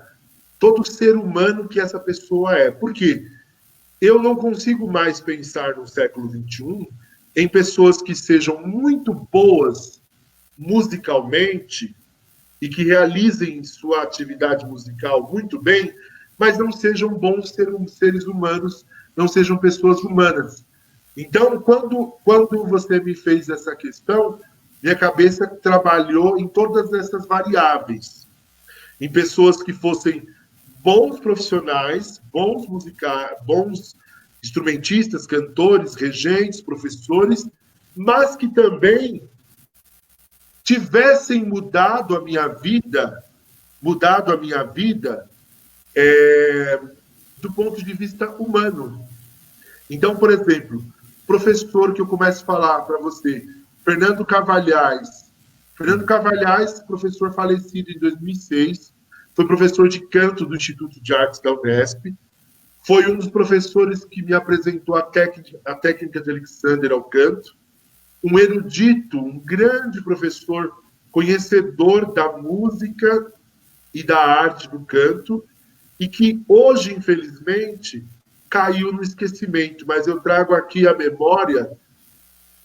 todo ser humano que essa pessoa é. Por quê? Eu não consigo mais pensar no século XXI em pessoas que sejam muito boas musicalmente e que realizem sua atividade musical muito bem, mas não sejam bons seres humanos, não sejam pessoas humanas. Então, quando você me fez essa questão, minha cabeça trabalhou em todas essas variáveis, em pessoas que fossem bons profissionais, bons musicais, bons instrumentistas, cantores, regentes, professores, mas que também tivessem mudado a minha vida do ponto de vista humano. Então, por exemplo, professor que eu começo a falar para você, Fernando Carvalhais. Fernando Carvalhais, professor falecido em 2006, foi professor de canto do Instituto de Artes da Unesp, foi um dos professores que me apresentou a técnica de Alexander ao canto, um erudito, um grande professor, conhecedor da música e da arte do canto, e que hoje, infelizmente, caiu no esquecimento, mas eu trago aqui a memória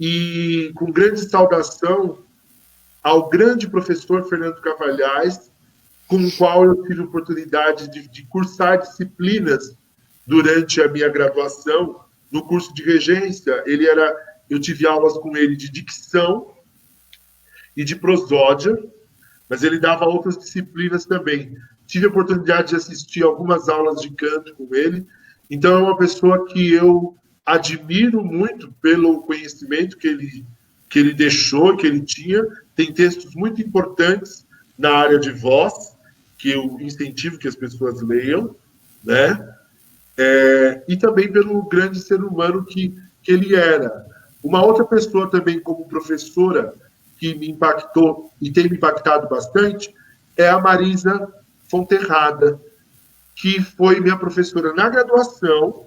e com grande saudação ao grande professor Fernando Carvalhais, com o qual eu tive a oportunidade de cursar disciplinas durante a minha graduação. No curso de regência, eu tive aulas com ele de dicção e de prosódia, mas ele dava outras disciplinas também. Tive a oportunidade de assistir algumas aulas de canto com ele, então é uma pessoa que eu admiro muito pelo conhecimento que ele deixou, que ele tinha. Tem textos muito importantes na área de voz, que eu incentivo que as pessoas leiam, né? E também pelo grande ser humano que ele era. Uma outra pessoa também como professora que me impactou e tem me impactado bastante é a Marisa Fonterrada, que foi minha professora na graduação,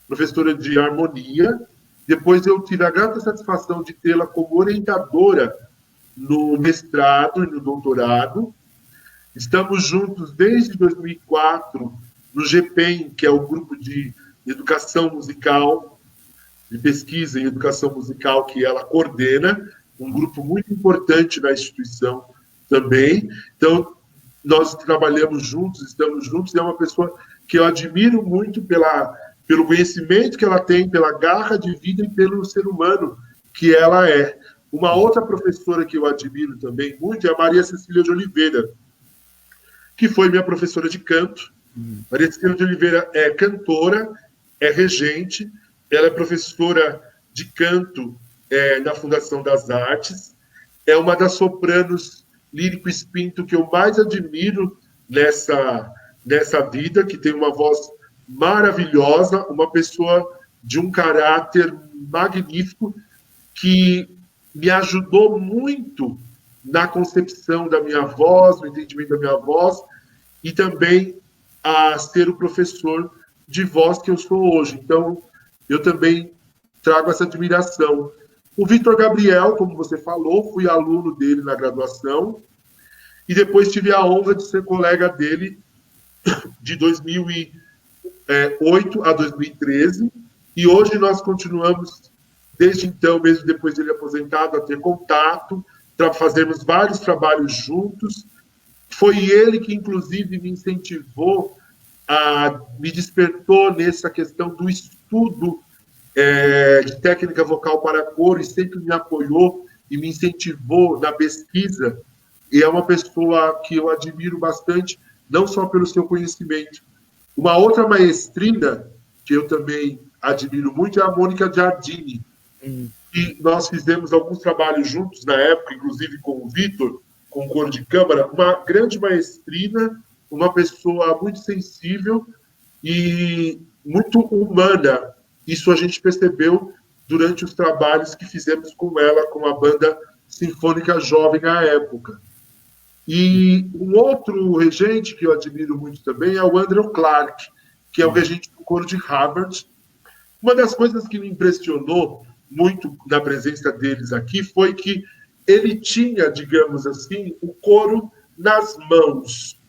professora de harmonia. Depois eu tive a grata satisfação de tê-la como orientadora no mestrado e no doutorado. Estamos juntos desde 2004 no GPEM, que é o grupo de educação musical, de pesquisa em educação musical que ela coordena, um grupo muito importante na instituição também. Então, nós trabalhamos juntos, estamos juntos, e é uma pessoa que eu admiro muito pelo conhecimento que ela tem, pela garra de vida e pelo ser humano que ela é. Uma outra professora que eu admiro também muito é a Maria Cecília de Oliveira, que foi minha professora de canto. Maria Cecília de Oliveira é cantora, é regente, ela é professora de canto na Fundação das Artes, é uma das sopranos lírico espírito que eu mais admiro nessa vida, que tem uma voz maravilhosa, uma pessoa de um caráter magnífico, que me ajudou muito na concepção da minha voz, no entendimento da minha voz, e também a ser o professor de voz que eu sou hoje. Então, eu também trago essa admiração. O Vitor Gabriel, como você falou, fui aluno dele na graduação, e depois tive a honra de ser colega dele de 2008 a 2013, E hoje nós continuamos, desde então, mesmo depois dele aposentado, a ter contato, fazemos vários trabalhos juntos. Foi ele que, inclusive, me incentivou, me despertou nessa questão do estudo de técnica vocal para coro, e sempre me apoiou e me incentivou na pesquisa. E é uma pessoa que eu admiro bastante, não só pelo seu conhecimento. Uma outra maestrina que eu também admiro muito é a Mônica Giardini. E nós fizemos alguns trabalhos juntos na época, inclusive com o Vitor, com o coro de câmara, uma grande maestrina, uma pessoa muito sensível e muito humana. Isso a gente percebeu durante os trabalhos que fizemos com ela, com a banda sinfônica jovem à época. E um outro regente que eu admiro muito também é o Andrew Clark, que é o regente do coro de Harvard. Uma das coisas que me impressionou muito na presença deles aqui foi que ele tinha, digamos assim, o coro nas mãos.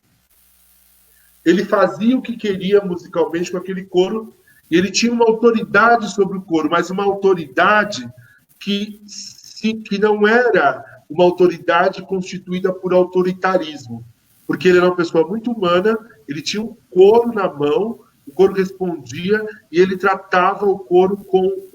Ele fazia o que queria musicalmente com aquele coro, e ele tinha uma autoridade sobre o coro, mas uma autoridade que não era uma autoridade constituída por autoritarismo, porque ele era uma pessoa muito humana, ele tinha um coro na mão, o coro respondia, e ele tratava o coro com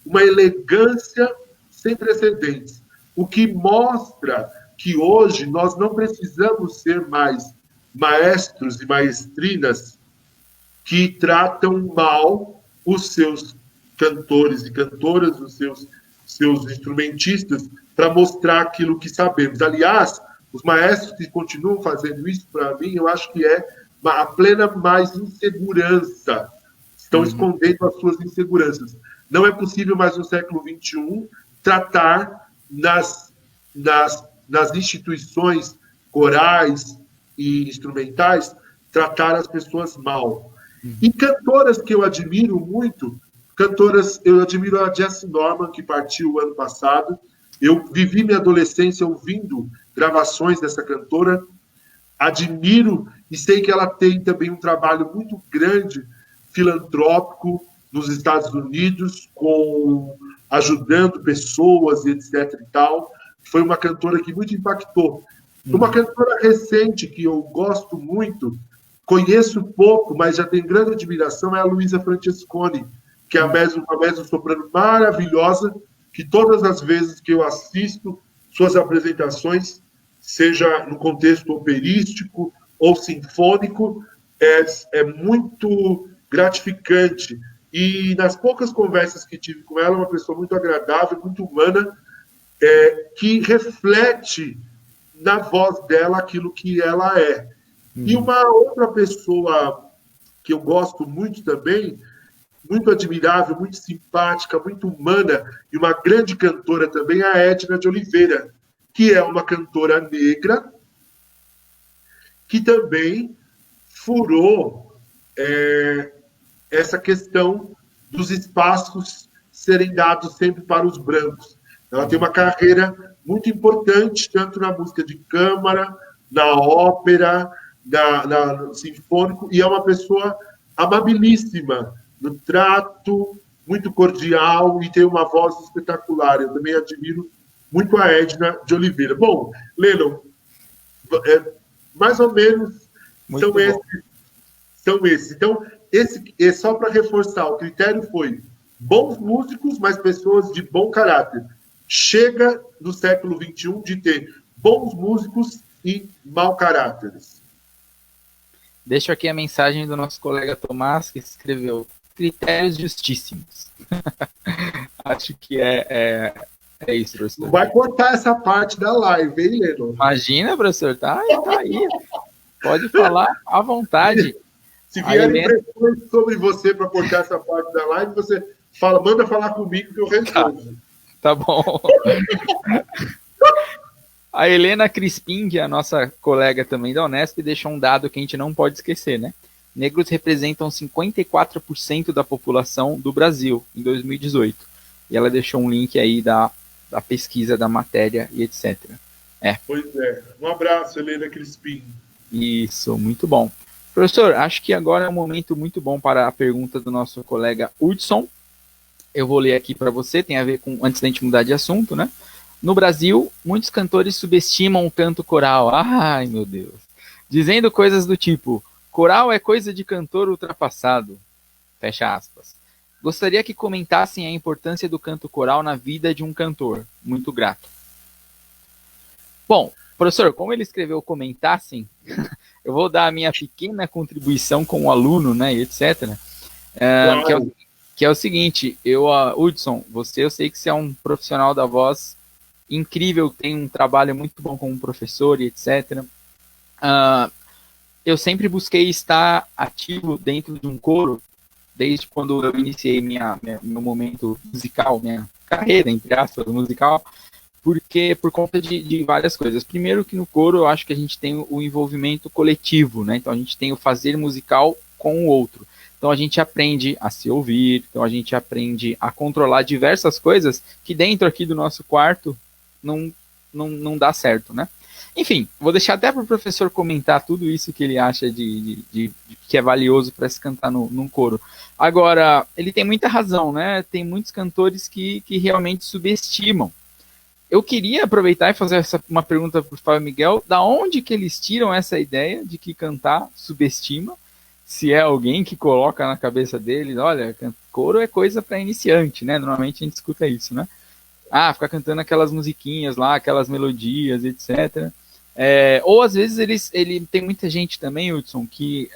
uma elegância sem precedentes, o que mostra que hoje nós não precisamos ser mais maestros e maestrinas que tratam mal os seus cantores e cantoras, os seus instrumentistas, para mostrar aquilo que sabemos. Aliás, os maestros que continuam fazendo isso, para mim, eu acho que é a plena mais insegurança. Estão escondendo as suas inseguranças. Não é possível mais no século XXI tratar nas instituições corais e instrumentais, tratar as pessoas mal. E cantoras que eu admiro muito, eu admiro a Jessye Norman, que partiu o ano passado. Eu vivi minha adolescência ouvindo gravações dessa cantora, admiro e sei que ela tem também um trabalho muito grande, filantrópico, nos Estados Unidos, ajudando pessoas, etc. e tal. Foi uma cantora que muito impactou. Uma cantora recente que eu gosto muito, conheço pouco, mas já tenho grande admiração, é a Luisa Francesconi, que é uma mezzo-soprano maravilhosa, que todas as vezes que eu assisto suas apresentações, seja no contexto operístico ou sinfônico, é muito gratificante. E nas poucas conversas que tive com ela, é uma pessoa muito agradável, muito humana, que reflete na voz dela aquilo que ela é. E uma outra pessoa que eu gosto muito também, muito admirável, muito simpática, muito humana, e uma grande cantora também, é a Edna de Oliveira, que é uma cantora negra, que também furou essa questão dos espaços serem dados sempre para os brancos. Ela tem uma carreira muito importante, tanto na música de câmara, na ópera, no sinfônico, e é uma pessoa amabilíssima, no trato, muito cordial, e tem uma voz espetacular. Eu também admiro muito a Edna de Oliveira. Bom, Lennon, mais ou menos são esses. Então, esse é só para reforçar, o critério foi bons músicos, mas pessoas de bom caráter. Chega no século XXI de ter bons músicos e mau caráteres. Deixo aqui a mensagem do nosso colega Tomás, que escreveu critérios justíssimos. Acho que é isso, professor. Não vai cortar essa parte da live, hein, Lennon? Imagina, professor, tá aí. Pode falar à vontade. Se vier impressões sobre você para cortar essa parte da live, você manda falar comigo que eu resolvo. Tá bom. A Helena Crispim, que é a nossa colega também da Unesp, deixou um dado que a gente não pode esquecer, né? Negros representam 54% da população do Brasil em 2018. E ela deixou um link aí da pesquisa, da matéria e etc. Pois é. Um abraço, Helena Crispim. Isso, muito bom. Professor, acho que agora é um momento muito bom para a pergunta do nosso colega Hudson. Eu vou ler aqui para você, tem a ver com, antes da gente mudar de assunto, né? No Brasil, muitos cantores subestimam o canto coral. Ai, meu Deus. Dizendo coisas do tipo, coral é coisa de cantor ultrapassado. Fecha aspas. Gostaria que comentassem a importância do canto coral na vida de um cantor. Muito grato. Bom, professor, como ele escreveu comentassem, eu vou dar a minha pequena contribuição como aluno, né, e etc. Claro. Que é o seguinte, Hudson, eu sei que você é um profissional da voz incrível, tem um trabalho muito bom como professor e etc. Eu sempre busquei estar ativo dentro de um coro, desde quando eu iniciei meu momento musical, minha carreira, entre aspas, musical, porque por conta de várias coisas. Primeiro que no coro eu acho que a gente tem o envolvimento coletivo, né? Então a gente tem o fazer musical com o outro. Então a gente aprende a se ouvir, então a gente aprende a controlar diversas coisas que dentro aqui do nosso quarto não dá certo, né? Enfim, vou deixar até para o professor comentar tudo isso que ele acha de que é valioso para se cantar num coro. Agora, ele tem muita razão, né? Tem muitos cantores que realmente subestimam. Eu queria aproveitar e fazer uma pergunta para o Fábio Miguel, da onde que eles tiram essa ideia de que cantar subestima? Se é alguém que coloca na cabeça deles, olha, coro é coisa para iniciante, né? Normalmente a gente escuta isso, né? Ah, ficar cantando aquelas musiquinhas lá, aquelas melodias, etc. Ou às vezes ele tem muita gente também, Hudson, que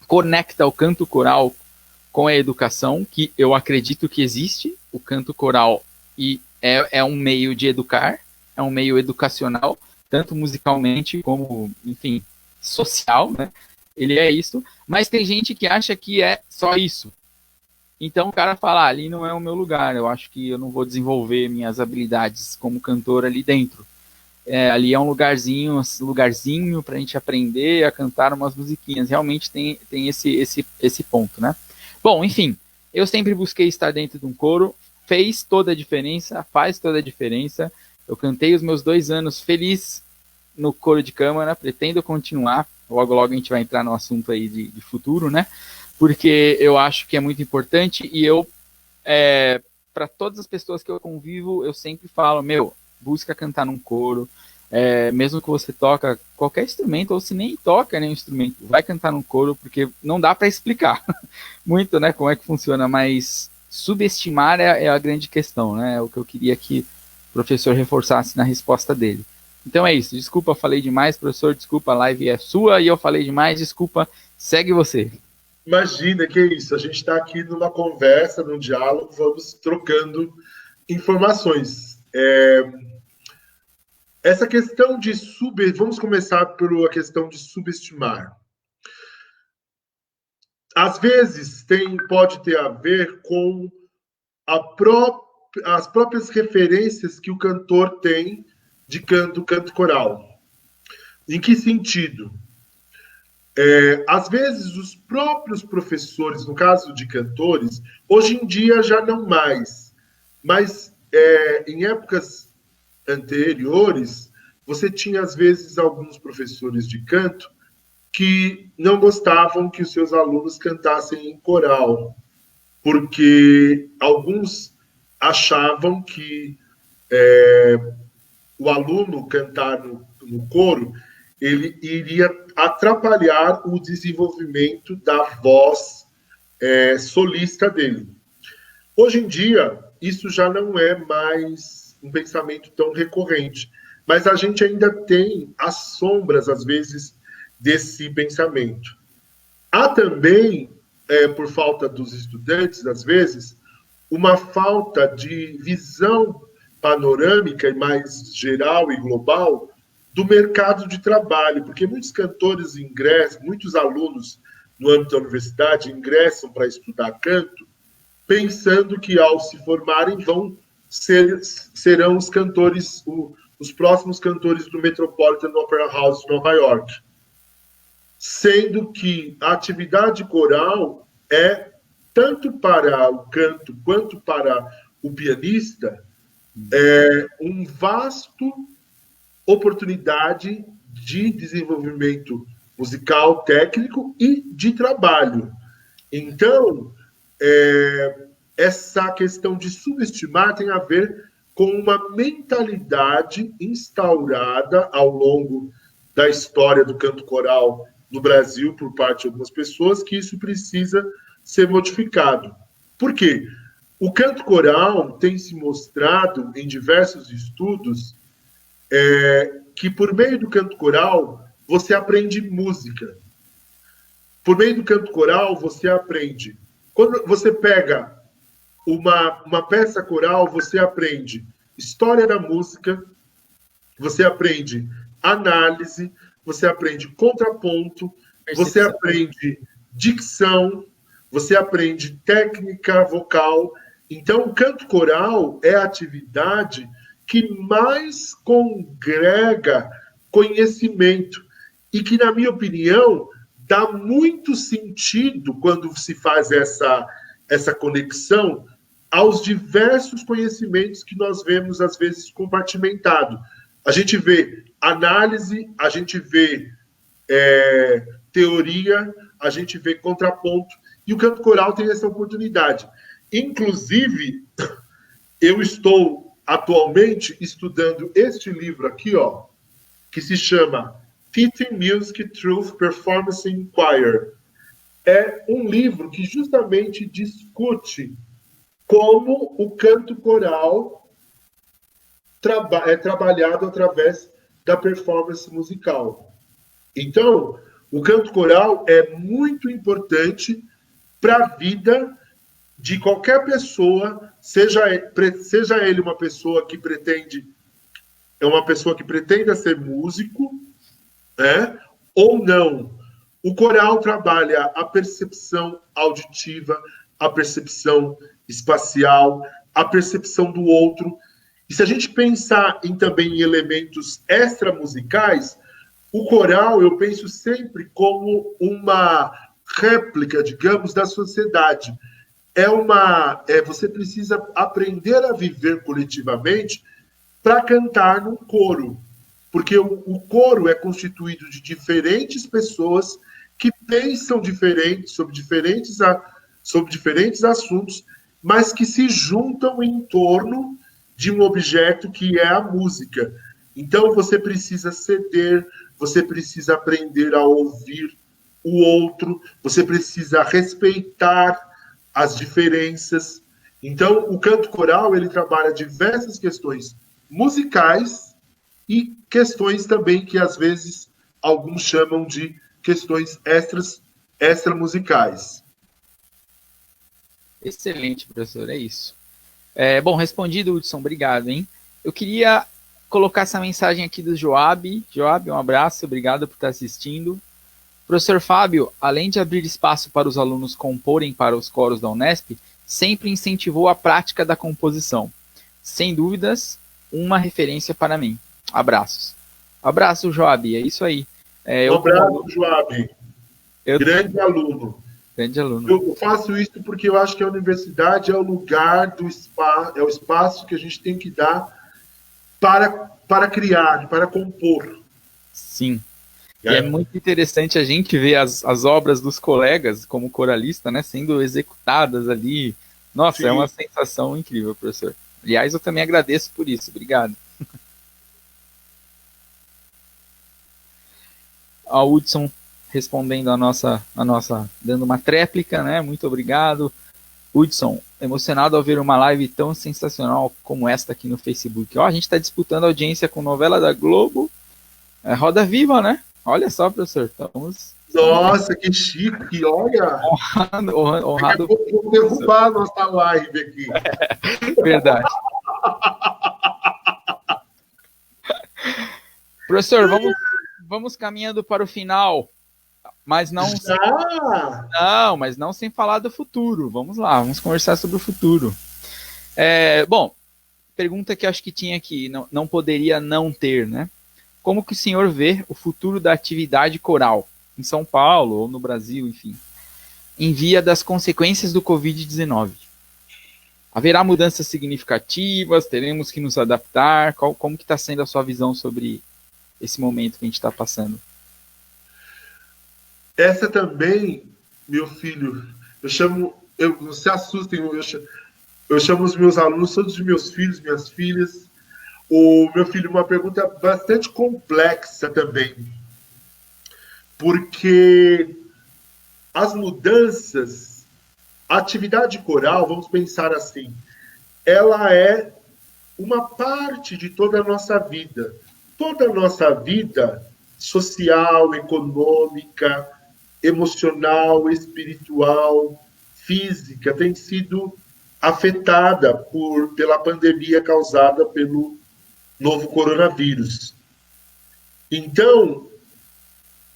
conecta o canto coral com a educação, que eu acredito que existe, o canto coral e é um meio de educar, é um meio educacional, tanto musicalmente como, enfim, social, né? Ele é isso, mas tem gente que acha que é só isso. Então o cara fala, ali não é o meu lugar, eu acho que eu não vou desenvolver minhas habilidades como cantor ali dentro. Ali é um lugarzinho para a gente aprender a cantar umas musiquinhas. Realmente tem esse ponto, né? Bom, enfim, eu sempre busquei estar dentro de um coro, fez toda a diferença, faz toda a diferença. Eu cantei os meus 2 anos feliz no coro de câmara, pretendo continuar. Logo, logo a gente vai entrar no assunto aí de futuro, né? Porque eu acho que é muito importante e para todas as pessoas que eu convivo, eu sempre falo, busca cantar num coro, mesmo que você toca qualquer instrumento, ou se nem toca nenhum instrumento, vai cantar num coro, porque não dá para explicar muito, né, como é que funciona, mas subestimar é a grande questão, né, é o que eu queria que o professor reforçasse na resposta dele. Então é isso, desculpa, falei demais, professor, desculpa, a live é sua e eu falei demais, desculpa, segue você. Imagina que é isso. A gente está aqui numa conversa, num diálogo, vamos trocando informações. Essa questão de vamos começar por a questão de subestimar. Às vezes pode ter a ver com as próprias referências que o cantor tem de canto coral. Em que sentido? Às vezes, os próprios professores, no caso de cantores, hoje em dia já não mais, mas em épocas anteriores, você tinha, às vezes, alguns professores de canto que não gostavam que os seus alunos cantassem em coral, porque alguns achavam que o aluno cantar no coro ele iria atrapalhar o desenvolvimento da voz solista dele. Hoje em dia, isso já não é mais um pensamento tão recorrente, mas a gente ainda tem as sombras, às vezes, desse pensamento. Há também, por falta dos estudantes, às vezes, uma falta de visão panorâmica e mais geral e global do mercado de trabalho, porque muitos cantores ingressam, muitos alunos no âmbito da universidade ingressam para estudar canto, pensando que ao se formarem serão os cantores, os próximos cantores do Metropolitan Opera House de Nova York. Sendo que a atividade coral é, tanto para o canto quanto para o pianista, um vasto oportunidade de desenvolvimento musical, técnico e de trabalho. Então, essa questão de subestimar tem a ver com uma mentalidade instaurada ao longo da história do canto coral no Brasil por parte de algumas pessoas, que isso precisa ser modificado. Por quê? O canto coral tem se mostrado em diversos estudos que por meio do canto coral você aprende música. Por meio do canto coral você aprende. Quando você pega uma peça coral, você aprende história da música, você aprende análise, você aprende contraponto, você aprende dicção, você aprende técnica vocal. Então, o canto coral é a atividade que mais congrega conhecimento e que, na minha opinião, dá muito sentido quando se faz essa conexão aos diversos conhecimentos que nós vemos, às vezes, compartimentado. A gente vê análise, a gente vê teoria, a gente vê contraponto, e o canto coral tem essa oportunidade. Inclusive, eu estou atualmente estudando este livro aqui, ó, que se chama Teaching Music Through Performance in Choir. É um livro que justamente discute como o canto coral é trabalhado através da performance musical. Então, o canto coral é muito importante para a vida de qualquer pessoa, seja ele uma pessoa que pretenda ser músico, né, ou não. O coral trabalha a percepção auditiva, a percepção espacial, a percepção do outro. E se a gente pensar também em elementos extramusicais, o coral eu penso sempre como uma réplica, digamos, da sociedade. Você precisa aprender a viver coletivamente para cantar num coro, porque o coro é constituído de diferentes pessoas que pensam diferente sobre diferentes assuntos, mas que se juntam em torno de um objeto que é a música. Então, você precisa ceder, você precisa aprender a ouvir o outro, você precisa respeitar as diferenças. Então, o canto coral, ele trabalha diversas questões musicais e questões também que, às vezes, alguns chamam de questões extramusicais. Excelente, professor, é isso. Bom, respondido, Hudson, obrigado, hein? Eu queria colocar essa mensagem aqui do Joab. Joab, um abraço, obrigado por estar assistindo. Professor Fábio, além de abrir espaço para os alunos comporem para os coros da Unesp, sempre incentivou a prática da composição. Sem dúvidas, uma referência para mim. Abraços. Abraço, Joab, é isso aí. Um abraço, Joab. Grande aluno. Grande aluno. Eu faço isso porque eu acho que a universidade é o lugar do espaço, é o espaço que a gente tem que dar para criar, para compor. Sim. E é muito interessante a gente ver as obras dos colegas, como coralista, né, sendo executadas ali. Nossa, sim, é uma sensação incrível, professor. Aliás, eu também agradeço por isso. Obrigado. A Hudson respondendo a nossa, dando uma tréplica, né? Muito obrigado. Hudson, emocionado ao ver uma live tão sensacional como esta aqui no Facebook. Ó, a gente está disputando audiência com novela da Globo. Roda Viva, né? Olha só, professor. Estamos... Nossa, que chique, olha. Honrado. Vou derrubar a nossa live aqui. Verdade. Professor, vamos caminhando para o final. Mas não, mas não sem falar do futuro. Vamos lá, vamos conversar sobre o futuro. Bom, pergunta que eu acho que tinha aqui, não poderia não ter, né? Como que o senhor vê o futuro da atividade coral em São Paulo ou no Brasil, enfim, em via das consequências do Covid-19? Haverá mudanças significativas? Teremos que nos adaptar? Como que está sendo a sua visão sobre esse momento que a gente está passando? Essa também, meu filho, não se assustem, eu chamo os meus alunos, todos os meus filhos, minhas filhas. O meu filho, uma pergunta bastante complexa também, porque as mudanças, a atividade coral, vamos pensar assim, ela é uma parte de toda a nossa vida. Toda a nossa vida social, econômica, emocional, espiritual, física, tem sido afetada pela pandemia causada pelo novo coronavírus. Então,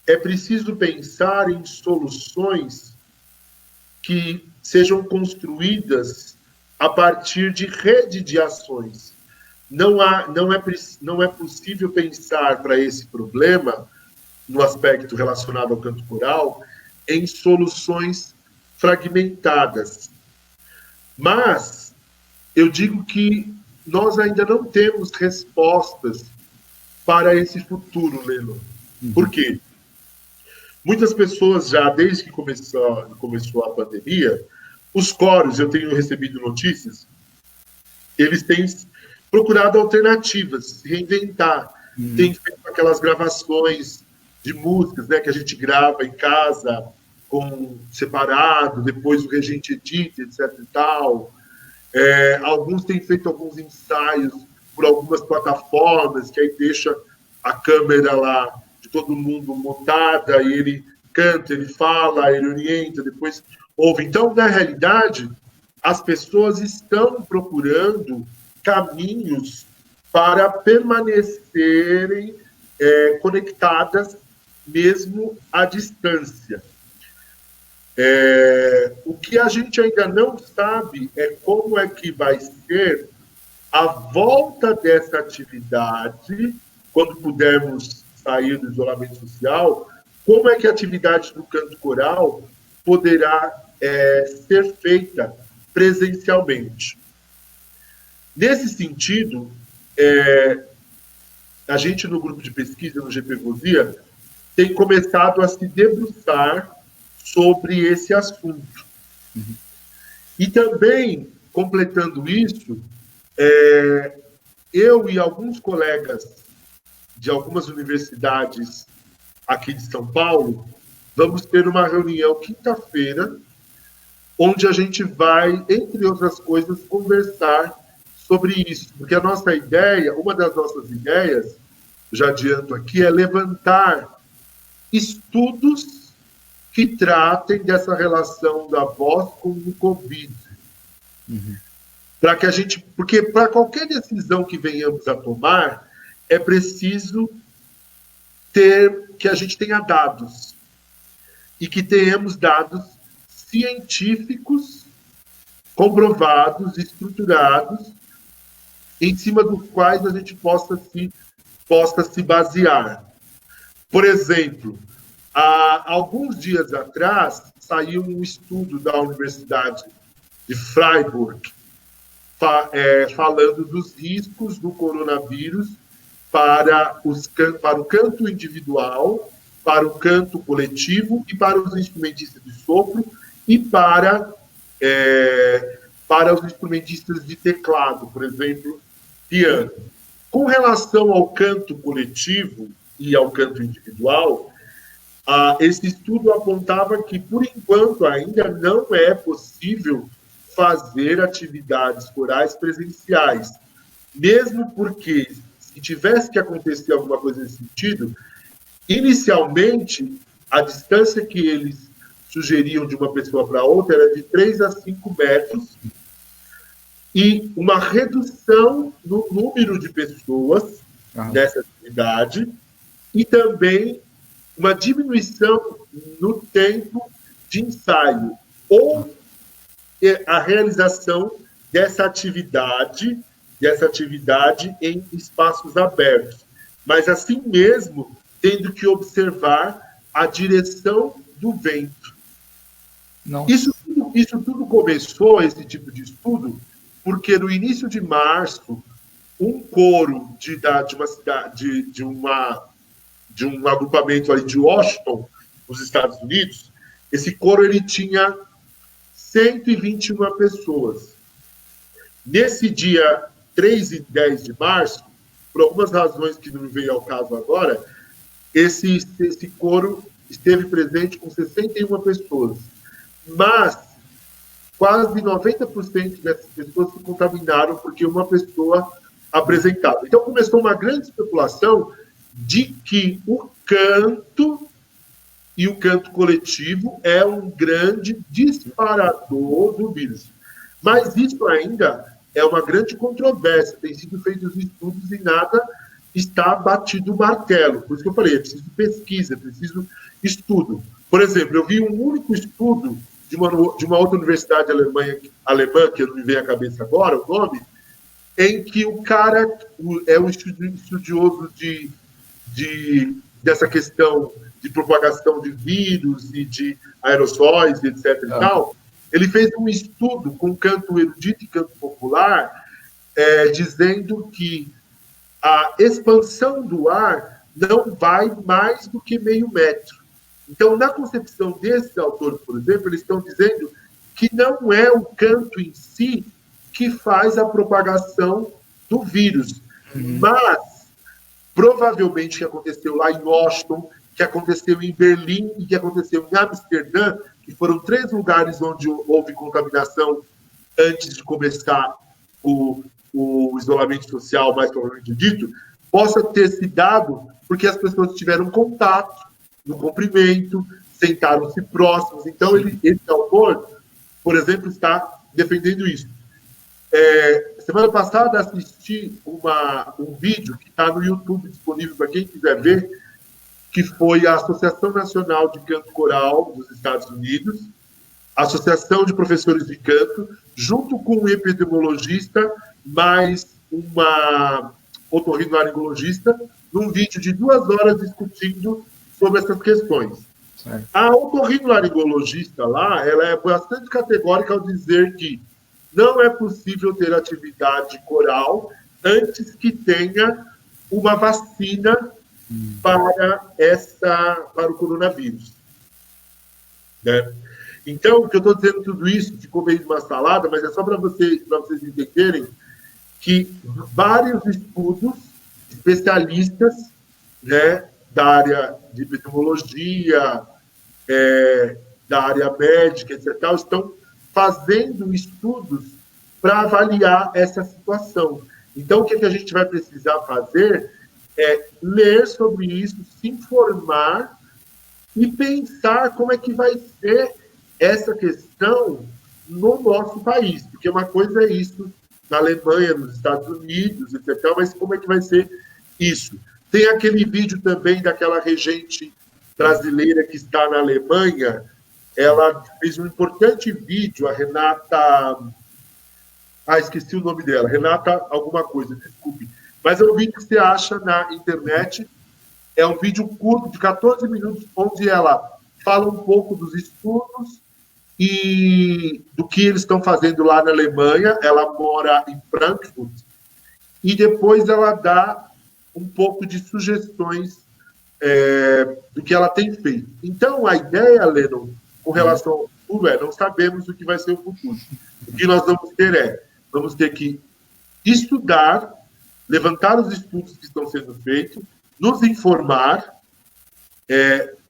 é preciso pensar em soluções que sejam construídas a partir de rede de ações. Não é possível pensar para esse problema, no aspecto relacionado ao canto coral, em soluções fragmentadas. Mas eu digo que nós ainda não temos respostas para esse futuro, Lelo. Por quê? Muitas pessoas já, desde que começou a pandemia, os coros, eu tenho recebido notícias, eles têm procurado alternativas, se reinventar. Tem feito aquelas gravações de músicas, né, que a gente grava em casa, separado, depois o regente edita, etc. e tal. Alguns têm feito alguns ensaios por algumas plataformas, que aí deixa a câmera lá de todo mundo mutada, e ele canta, ele fala, ele orienta, depois ouve. Então, na realidade, as pessoas estão procurando caminhos para permanecerem conectadas mesmo à distância. O que a gente ainda não sabe é como é que vai ser a volta dessa atividade, quando pudermos sair do isolamento social, como é que a atividade do canto coral poderá ser feita presencialmente. Nesse sentido, a gente no grupo de pesquisa, no GP Vosia, tem começado a se debruçar sobre esse assunto. E também, completando isso, eu e alguns colegas de algumas universidades aqui de São Paulo, vamos ter uma reunião quinta-feira, onde a gente vai, entre outras coisas, conversar sobre isso. Porque a nossa ideia, uma das nossas ideias, já adianto aqui, é levantar estudos que tratem dessa relação da voz com o Covid. Para que a gente, porque para qualquer decisão que venhamos a tomar, é preciso que a gente tenha dados e que tenhamos dados científicos comprovados, estruturados, em cima dos quais a gente possa se basear. Por exemplo, há alguns dias atrás, saiu um estudo da Universidade de Freiburg, falando dos riscos do coronavírus para o canto individual, para o canto coletivo e para os instrumentistas de sopro e para os instrumentistas de teclado, por exemplo, piano. Com relação ao canto coletivo e ao canto individual, esse estudo apontava que, por enquanto, ainda não é possível fazer atividades corais presenciais, mesmo porque, se tivesse que acontecer alguma coisa nesse sentido, inicialmente, a distância que eles sugeriam de uma pessoa para outra era de 3 a 5 metros, e uma redução no número de pessoas nessa atividade, e também uma diminuição no tempo de ensaio, ou a realização dessa atividade em espaços abertos. Mas, assim mesmo, tendo que observar a direção do vento. Isso tudo começou, esse tipo de estudo, porque no início de março, um coro de um agrupamento ali de Washington nos Estados Unidos, esse coro ele tinha 121 pessoas. Nesse dia 3 e 10 de março, por algumas razões que não me veio ao caso agora, esse coro esteve presente com 61 pessoas. Mas quase 90% dessas pessoas se contaminaram porque uma pessoa apresentava. Então começou uma grande especulação de que o canto e o canto coletivo é um grande disparador do vírus. Mas isso ainda é uma grande controvérsia. Tem sido feitos estudos e nada está batido o martelo. Por isso que eu falei, é preciso pesquisa, é preciso estudo. Por exemplo, eu vi um único estudo de uma outra universidade alemã, que eu não me veio à cabeça agora o nome, em que o cara é um estudioso dessa questão de propagação de vírus e de aerossóis, etc. e tal. Ele fez um estudo com canto erudito e canto popular, dizendo que a expansão do ar não vai mais do que meio metro. Então, na concepção desses autores, por exemplo, eles estão dizendo que não é o canto em si que faz a propagação do vírus, mas provavelmente o que aconteceu lá em Washington, que aconteceu em Berlim e que aconteceu em Amsterdã, que foram 3 lugares onde houve contaminação antes de começar o isolamento social, mais provavelmente dito, possa ter se dado porque as pessoas tiveram contato no comprimento, sentaram-se próximos. Então, esse autor, por exemplo, está defendendo isso. Semana passada assisti um vídeo que está no YouTube disponível para quem quiser ver, que foi a Associação Nacional de Canto Coral dos Estados Unidos, a Associação de Professores de Canto, junto com um epidemiologista, mais uma otorrinolaringologista, num vídeo de 2 horas discutindo sobre essas questões. Certo. A otorrinolaringologista lá, ela é bastante categórica ao dizer que não é possível ter atividade coral antes que tenha uma vacina para o coronavírus. Né? Então, o que eu estou dizendo tudo isso, ficou meio de uma salada, mas é só para vocês entenderem que vários estudos especialistas, né, da área de epidemiologia, da área médica, etc., estão fazendo estudos para avaliar essa situação. Então, o que a gente vai precisar fazer é ler sobre isso, se informar e pensar como é que vai ser essa questão no nosso país. Porque uma coisa é isso na Alemanha, nos Estados Unidos, etc., mas como é que vai ser isso? Tem aquele vídeo também daquela regente brasileira que está na Alemanha. Ela fez um importante vídeo, a Renata... esqueci o nome dela. Renata alguma coisa, desculpe. Mas é um vídeo que você acha na internet. É um vídeo curto, de 14 minutos, onde ela fala um pouco dos estudos e do que eles estão fazendo lá na Alemanha. Ela mora em Frankfurt. E depois ela dá um pouco de sugestões do que ela tem feito. Então, a ideia, Lennon, com relação ao futuro não sabemos o que vai ser o futuro. O que nós vamos ter que estudar, levantar os estudos que estão sendo feitos, nos informar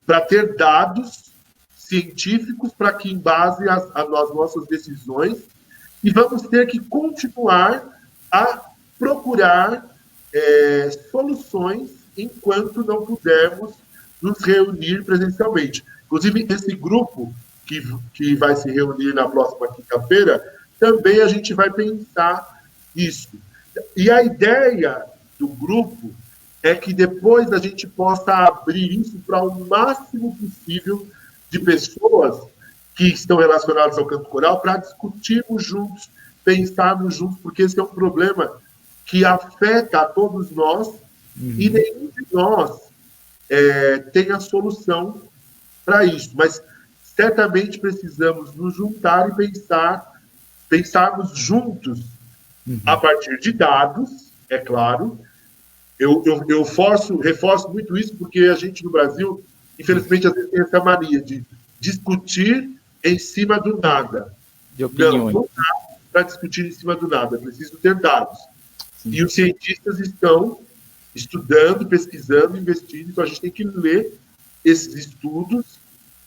para ter dados científicos para que embase as nossas decisões, e vamos ter que continuar a procurar soluções enquanto não pudermos nos reunir presencialmente. Inclusive, esse grupo que vai se reunir na próxima quinta-feira, também a gente vai pensar nisso. E a ideia do grupo é que depois a gente possa abrir isso para o máximo possível de pessoas que estão relacionadas ao canto coral para discutirmos juntos, pensarmos juntos, porque esse é um problema que afeta a todos nós e nenhum de nós tem a solução para isso. Mas certamente precisamos nos juntar e pensarmos juntos a partir de dados, é claro. Eu reforço muito isso porque a gente no Brasil Infelizmente, às vezes tem essa mania de discutir em cima do nada. De opiniões. Não dá para discutir em cima do nada, é preciso ter dados. Sim. E os cientistas estão estudando, pesquisando, investindo, então a gente tem que ler esses estudos,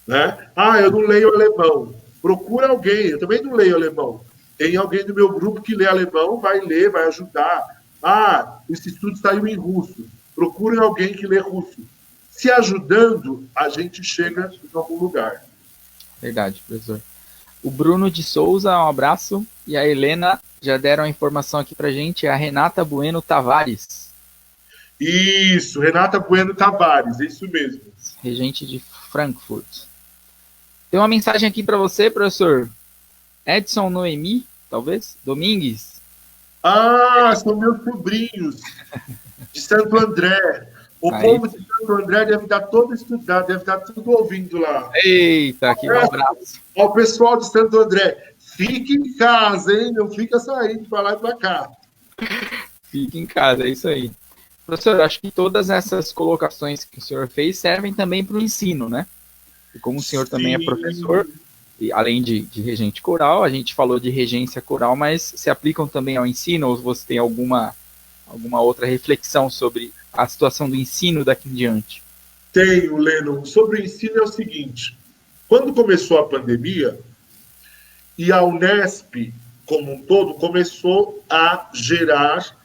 né? Ah, eu não leio alemão. Procura alguém, eu também não leio alemão. Tem alguém do meu grupo que lê alemão, vai ler, vai ajudar. Ah, esse estudo saiu em russo. Procura alguém que lê russo. Se ajudando, a gente chega em algum lugar. Verdade, professor. O Bruno de Souza, um abraço. E a Helena já deram a informação aqui pra gente, é a Renata Bueno Tavares. Isso, Renata Bueno Tavares, é isso mesmo. Regente de Frankfurt. Tem uma mensagem aqui para você, professor. Edson Noemi, talvez? Domingues. Ah, são meus sobrinhos de Santo André. O povo de Santo André deve estar todo estudado, deve estar tudo ouvindo lá. Eita, que abraço. Ao pessoal de Santo André, fique em casa, hein? Não fica saindo para lá e para cá. Fique em casa, é isso aí. Professor, acho que todas essas colocações que o senhor fez servem também para o ensino, né? E como o senhor também é professor, e além de regente coral, a gente falou de regência coral, mas se aplicam também ao ensino, ou você tem alguma outra reflexão sobre a situação do ensino daqui em diante? Tenho, Leno. Sobre o ensino é o seguinte, quando começou a pandemia, e a Unesp, como um todo, começou a gerar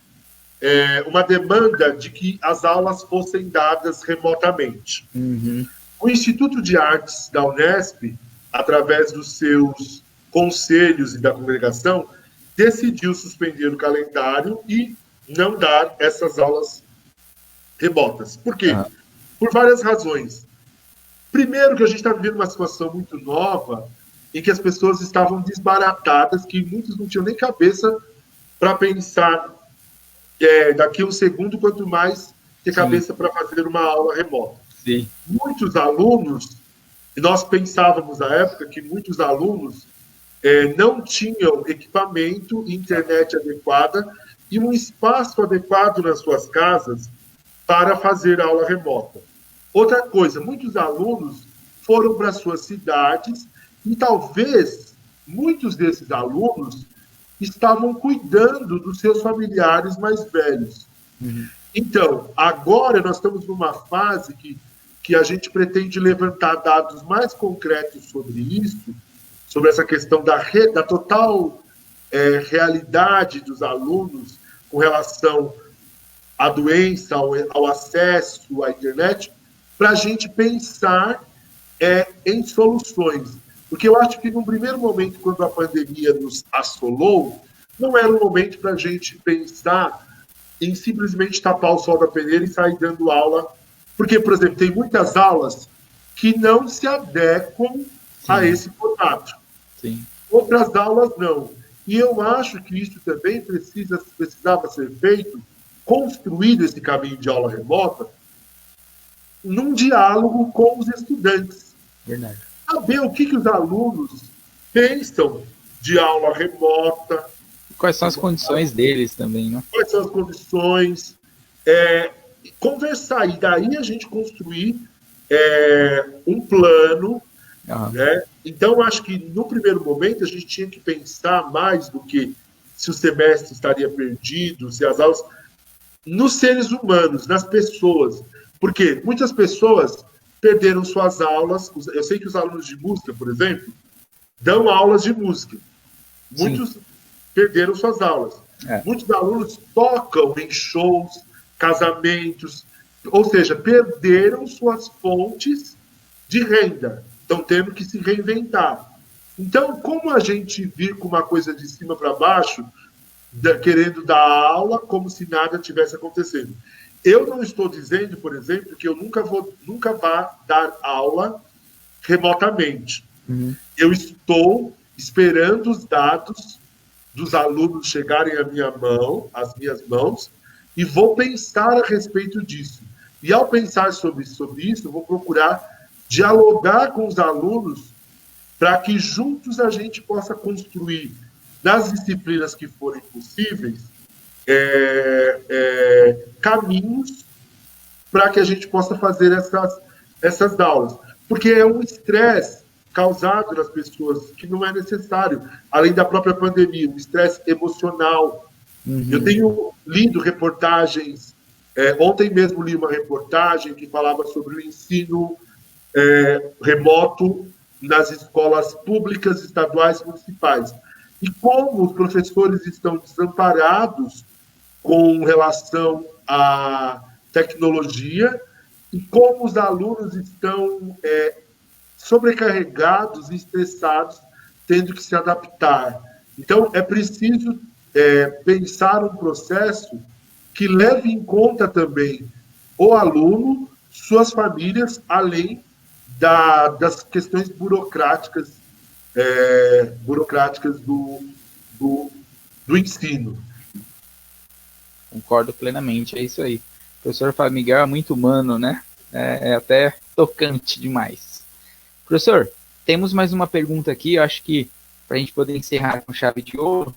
uma demanda de que as aulas fossem dadas remotamente. Uhum. O Instituto de Artes da Unesp, através dos seus conselhos e da congregação, decidiu suspender o calendário e não dar essas aulas remotas. Por quê? Por várias razões. Primeiro, que a gente está vivendo uma situação muito nova em que as pessoas estavam desbaratadas, que muitos não tinham nem cabeça para pensar daqui a um segundo, quanto mais ter cabeça para fazer uma aula remota. Sim. Muitos alunos, e nós pensávamos na época que muitos alunos não tinham equipamento, internet adequada e um espaço adequado nas suas casas para fazer aula remota. Outra coisa, muitos alunos foram para suas cidades e talvez muitos desses alunos estavam cuidando dos seus familiares mais velhos. Uhum. Então, agora nós estamos numa fase que a gente pretende levantar dados mais concretos sobre isso, sobre essa questão da total realidade dos alunos com relação à doença, ao acesso à internet, para a gente pensar em soluções. Porque eu acho que, no primeiro momento, quando a pandemia nos assolou, não era um momento para a gente pensar em simplesmente tapar o sol da peneira e sair dando aula. Porque, por exemplo, tem muitas aulas que não se adequam a esse formato. Sim. Outras aulas não. E eu acho que isso também precisava ser feito, construído esse caminho de aula remota, num diálogo com os estudantes. Verdade. Saber o que os alunos pensam de aula remota. Quais são as condições deles também, né? Quais são as condições. Conversar, e daí a gente construir um plano. Né? Então, acho que no primeiro momento a gente tinha que pensar mais do que se o semestre estaria perdido, se as aulas... nos seres humanos, nas pessoas. Porque muitas pessoas perderam suas aulas. Eu sei que os alunos de música, por exemplo, dão aulas de música. Muitos perderam suas aulas. Muitos alunos tocam em shows, casamentos, ou seja, perderam suas fontes de renda. Estão tendo que se reinventar. Então, como a gente vir com uma coisa de cima para baixo, querendo dar aula como se nada tivesse acontecendo? Eu não estou dizendo, por exemplo, que eu nunca vá dar aula remotamente. Uhum. Eu estou esperando os dados dos alunos chegarem à minha mão, às minhas mãos, e vou pensar a respeito disso. E ao pensar sobre isso, eu vou procurar dialogar com os alunos para que juntos a gente possa construir, nas disciplinas que forem possíveis, caminhos para que a gente possa fazer essas aulas, porque é um estresse causado nas pessoas que não é necessário, além da própria pandemia, um estresse emocional. Eu tenho lido reportagens, ontem mesmo li uma reportagem que falava sobre o ensino remoto nas escolas públicas, estaduais e municipais. E como os professores estão desamparados com relação à tecnologia e como os alunos estão sobrecarregados e estressados, tendo que se adaptar. Então, é preciso pensar um processo que leve em conta também o aluno, suas famílias, além das questões burocráticas do ensino. Concordo plenamente, é isso aí. O professor Fábio Miguel é muito humano, né? É até tocante demais. Professor, temos mais uma pergunta aqui, eu acho que para a gente poder encerrar com chave de ouro,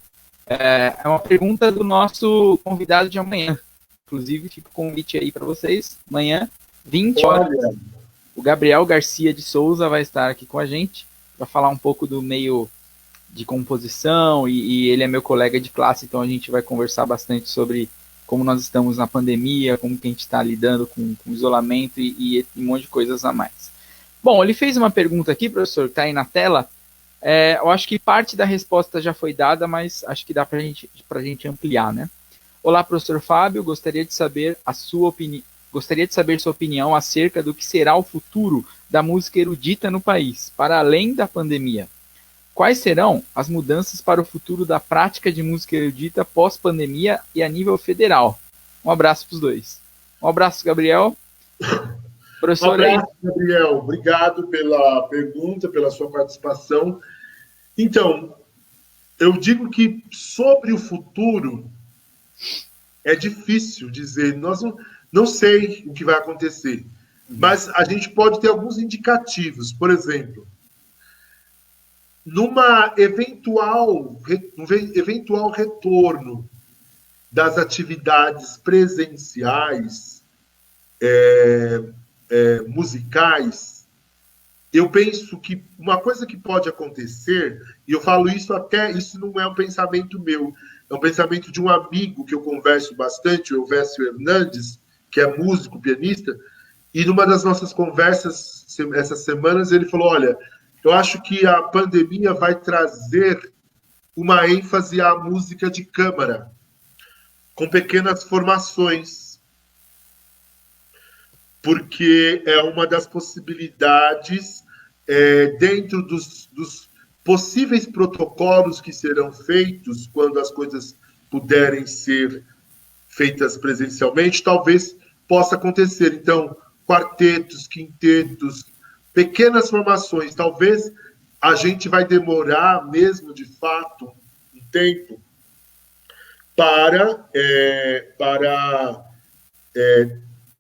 é uma pergunta do nosso convidado de amanhã. Inclusive, fica o convite aí para vocês. Amanhã, 20 horas, o Gabriel Garcia de Souza vai estar aqui com a gente para falar um pouco do meio de composição e ele é meu colega de classe, então a gente vai conversar bastante sobre como nós estamos na pandemia, como que a gente está lidando com isolamento e um monte de coisas a mais. Bom, ele fez uma pergunta aqui, professor, que está aí na tela. Eu acho que parte da resposta já foi dada, mas acho que dá para a gente ampliar, né? Olá, professor Fábio, gostaria de saber sua opinião acerca do que será o futuro da música erudita no país, para além da pandemia. Quais serão as mudanças para o futuro da prática de música erudita pós-pandemia e a nível federal? Um abraço para os dois. Um abraço, Gabriel. Professor, um abraço, Gabriel. Obrigado pela pergunta, pela sua participação. Então, eu digo que sobre o futuro é difícil dizer. Nós não sei o que vai acontecer, mas a gente pode ter alguns indicativos. Por exemplo, numa eventual retorno das atividades presenciais musicais, eu penso que uma coisa que pode acontecer, e eu falo isso não é um pensamento meu, é um pensamento de um amigo que eu converso bastante, o Elvésio Hernandes, que é músico, pianista, e numa das nossas conversas essas semanas ele falou, olha, eu acho que a pandemia vai trazer uma ênfase à música de câmara, com pequenas formações, porque é uma das possibilidades dentro dos possíveis protocolos que serão feitos quando as coisas puderem ser feitas presencialmente, talvez possa acontecer. Então, quartetos, quintetos, pequenas formações, talvez a gente vai demorar mesmo, de fato, um tempo para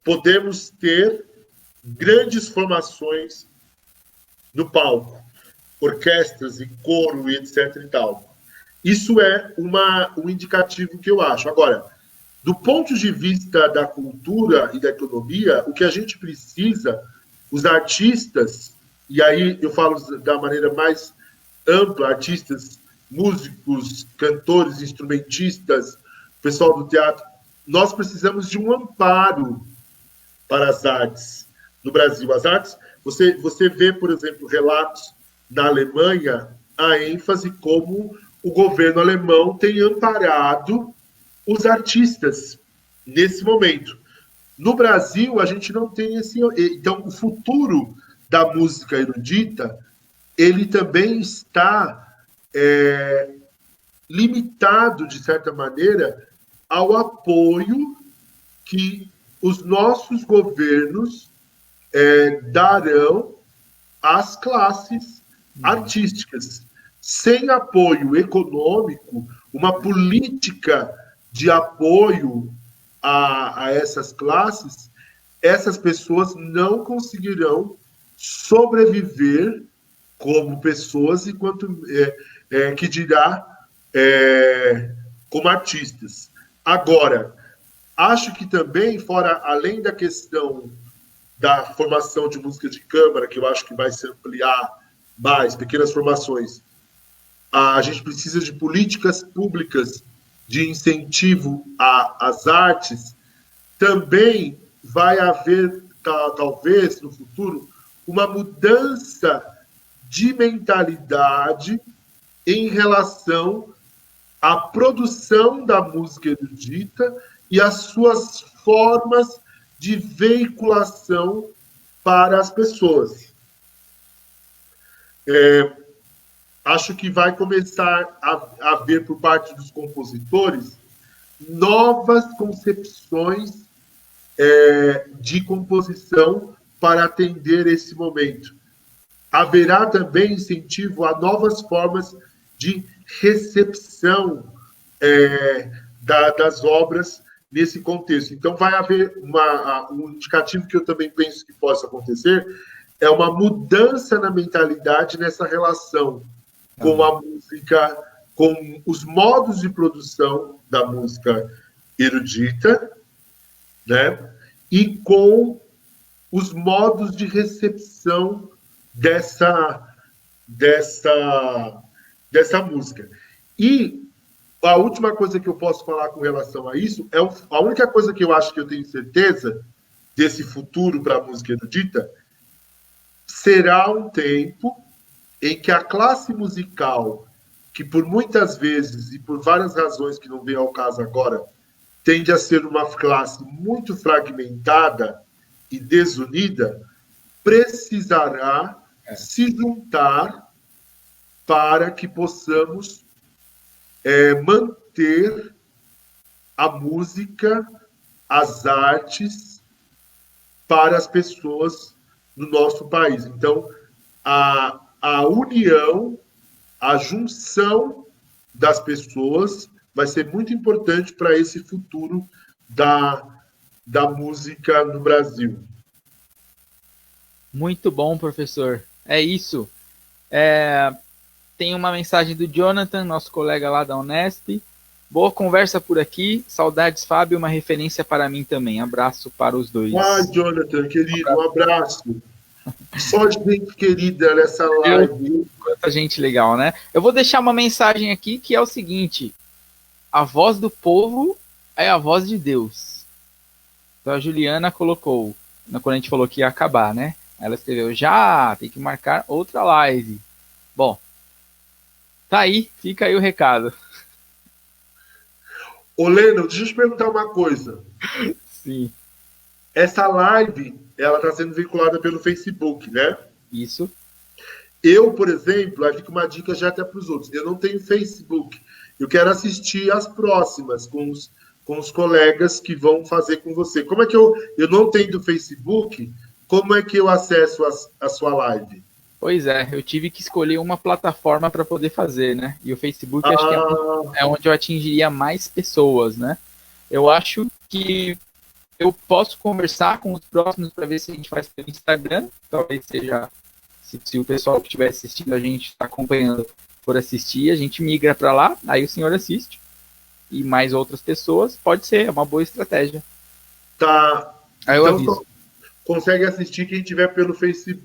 podermos ter grandes formações no palco, orquestras e coro e etc. e tal. Isso é um indicativo que eu acho. Agora, do ponto de vista da cultura e da economia, o que a gente precisa, os artistas, e aí eu falo da maneira mais ampla, artistas, músicos, cantores, instrumentistas, pessoal do teatro, nós precisamos de um amparo para as artes no Brasil. As artes, você vê, por exemplo, relatos na Alemanha, a ênfase como o governo alemão tem amparado os artistas nesse momento. No Brasil, a gente não tem esse... Então, o futuro da música erudita, ele também está limitado, de certa maneira, ao apoio que os nossos governos darão às classes artísticas. Sem apoio econômico, uma política de apoio a essas classes, essas pessoas não conseguirão sobreviver como pessoas, enquanto que dirá como artistas. Agora, acho que também, além da questão da formação de música de câmara, que eu acho que vai se ampliar mais, pequenas formações. A gente precisa de políticas públicas de incentivo às artes. Também vai haver, talvez, no futuro, uma mudança de mentalidade em relação à produção da música erudita e as suas formas de veiculação para as pessoas. Acho que vai começar a haver, por parte dos compositores, novas concepções de composição para atender esse momento. Haverá também incentivo a novas formas de recepção das obras nesse contexto. Então, vai haver um indicativo que eu também penso que possa acontecer, é uma mudança na mentalidade nessa relação com a música, com os modos de produção da música erudita, né? E com os modos de recepção dessa música. E a última coisa que eu posso falar com relação a isso é a única coisa que eu acho que eu tenho certeza desse futuro para a música erudita será um tempo em que a classe musical, que por muitas vezes e por várias razões que não vem ao caso agora, tende a ser uma classe muito fragmentada e desunida, precisará se juntar para que possamos manter a música, as artes para as pessoas no nosso país. Então, a união, a junção das pessoas vai ser muito importante para esse futuro da música no Brasil. Muito bom, professor. É isso. Tem uma mensagem do Jonathan, nosso colega lá da Unesp. Boa conversa por aqui. Saudades, Fábio, uma referência para mim também. Abraço para os dois. Jonathan, querido, um abraço. Só gente querida nessa live. Quanta gente legal, né? Eu vou deixar uma mensagem aqui que é o seguinte: a voz do povo é a voz de Deus. Então a Juliana colocou, quando a gente falou que ia acabar, né? Ela escreveu, tem que marcar outra live. Bom, tá aí, fica aí o recado. Ô, Leno, deixa eu te perguntar uma coisa. Sim. Essa live, ela está sendo vinculada pelo Facebook, né? Isso. Eu, por exemplo, aí fica uma dica já até para os outros. Eu não tenho Facebook. Eu quero assistir as próximas com os colegas que vão fazer com você. Como é que eu não tenho do Facebook? Como é que eu acesso a sua live? Pois é, eu tive que escolher uma plataforma para poder fazer, né? E o Facebook acho que é onde eu atingiria mais pessoas, né? Eu acho que eu posso conversar com os próximos para ver se a gente faz pelo Instagram. Talvez seja, se o pessoal que estiver assistindo a gente, está acompanhando, for assistir, a gente migra para lá, aí o senhor assiste. E mais outras pessoas, pode ser, é uma boa estratégia. Tá. Aí eu aviso. Consegue assistir quem tiver pelo Facebook.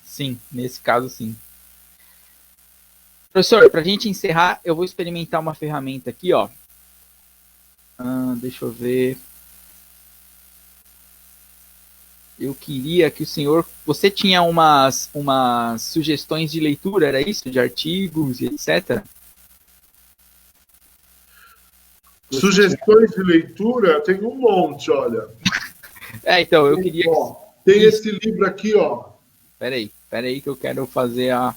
Sim, nesse caso sim. Professor, para a gente encerrar, eu vou experimentar uma ferramenta aqui, ó. Deixa eu ver. Eu queria que o senhor... Você tinha umas sugestões de leitura, era isso? De artigos e etc.? Sugestões de leitura? Tem um monte, olha. Então, eu queria... Tem esse livro aqui, ó. Peraí que eu quero fazer a...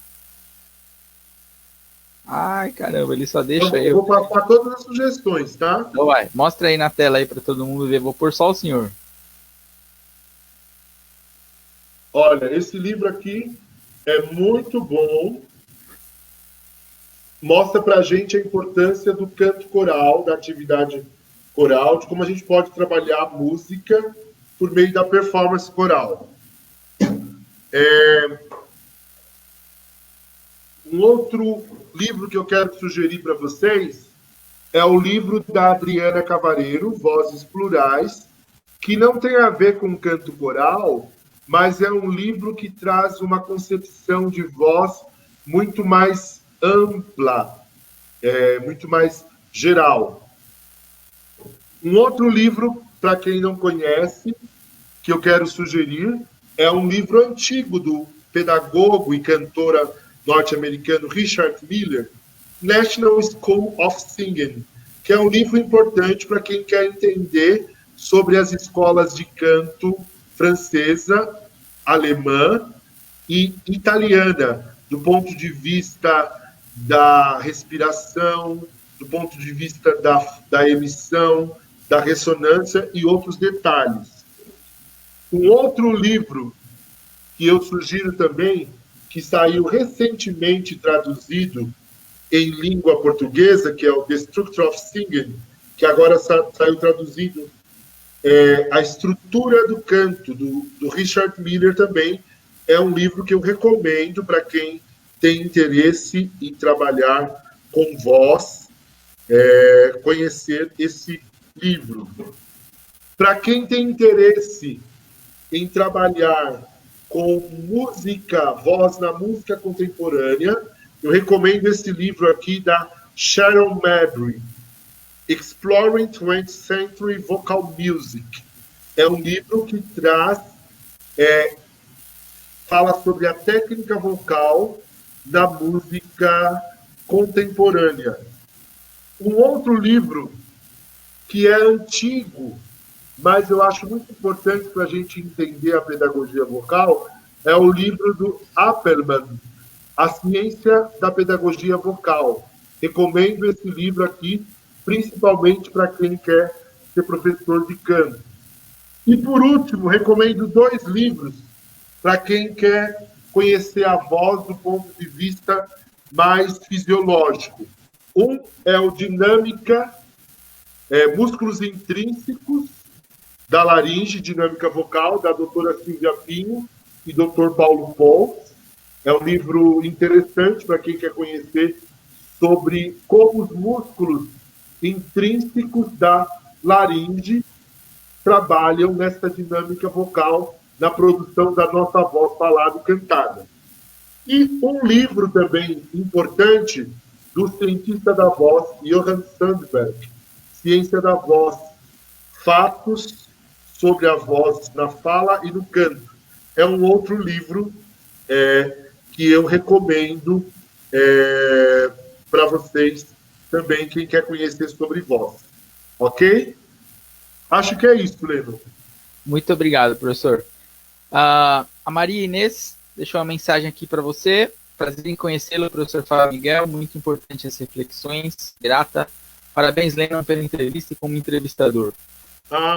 Ai, caramba, ele só deixa eu. Vou passar todas as sugestões, tá? Então vai, mostra aí na tela aí para todo mundo ver. Vou pôr só o senhor. Olha, esse livro aqui é muito bom. Mostra pra gente a importância do canto coral, da atividade coral, de como a gente pode trabalhar a música por meio da performance coral. Um outro livro que eu quero sugerir para vocês é o livro da Adriana Cavareiro, Vozes Plurais, que não tem a ver com canto coral, mas é um livro que traz uma concepção de voz muito mais ampla, muito mais geral. Um outro livro, para quem não conhece, que eu quero sugerir, é um livro antigo do pedagogo e cantora norte-americano Richard Miller, National School of Singing, que é um livro importante para quem quer entender sobre as escolas de canto francesa, alemã e italiana, do ponto de vista da respiração, do ponto de vista da emissão, da ressonância e outros detalhes. Um outro livro que eu sugiro também, que saiu recentemente traduzido em língua portuguesa, que é o The Structure of Singing, que agora saiu traduzido, A Estrutura do Canto, do Richard Miller também. É um livro que eu recomendo para quem tem interesse em trabalhar com voz, conhecer esse livro. Para quem tem interesse em trabalhar com música, voz na música contemporânea, eu recomendo esse livro aqui da Sharon Mabry, Exploring 20th Century Vocal Music. É um livro que fala sobre a técnica vocal da música contemporânea. Um outro livro que é antigo, mas eu acho muito importante para a gente entender a pedagogia vocal, é o livro do Appelman, A Ciência da Pedagogia Vocal. Recomendo esse livro aqui, principalmente para quem quer ser professor de canto. E, por último, recomendo 2 livros para quem quer conhecer a voz do ponto de vista mais fisiológico. Um é o Dinâmica, Músculos Intrínsecos da Laringe, Dinâmica Vocal, da doutora Silvia Pinho e doutor Paulo Pons. É um livro interessante para quem quer conhecer sobre como os músculos intrínsecos da laringe trabalham nessa dinâmica vocal na produção da nossa voz falada e cantada. E um livro também importante do cientista da voz, Johann Sandberg, Ciência da Voz, Fatos sobre a Voz na Fala e no Canto. É um outro livro que eu recomendo para vocês também, quem quer conhecer sobre voz. Ok? Acho que é isso, Leno. Muito obrigado, professor. A Maria Inês deixou uma mensagem aqui para você. Prazer em conhecê-lo, professor Fábio Miguel. Muito importante as reflexões. Grata. Parabéns, Leno, pela entrevista e como entrevistador.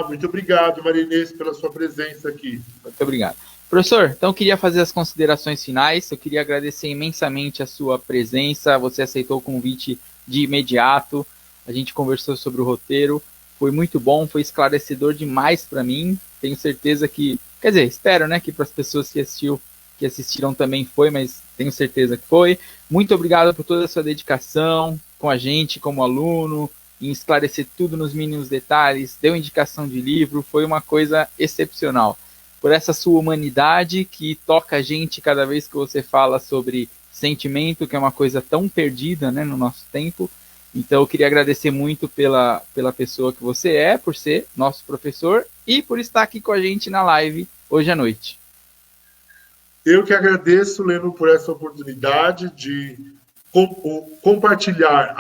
Muito obrigado, Maria Inês, pela sua presença aqui. Muito obrigado. Professor, então eu queria fazer as considerações finais. Eu queria agradecer imensamente a sua presença. Você aceitou o convite de imediato. A gente conversou sobre o roteiro. Foi muito bom, foi esclarecedor demais para mim. Tenho certeza que, quer dizer, espero, né, que para as pessoas que assistiram também foi, mas tenho certeza que foi. Muito obrigado por toda a sua dedicação com a gente, como aluno, em esclarecer tudo nos mínimos detalhes, deu indicação de livro, foi uma coisa excepcional. Por essa sua humanidade que toca a gente cada vez que você fala sobre sentimento, que é uma coisa tão perdida, né, no nosso tempo. Então, eu queria agradecer muito pela pessoa que você é, por ser nosso professor e por estar aqui com a gente na live hoje à noite. Eu que agradeço, Leno, por essa oportunidade de compartilhar.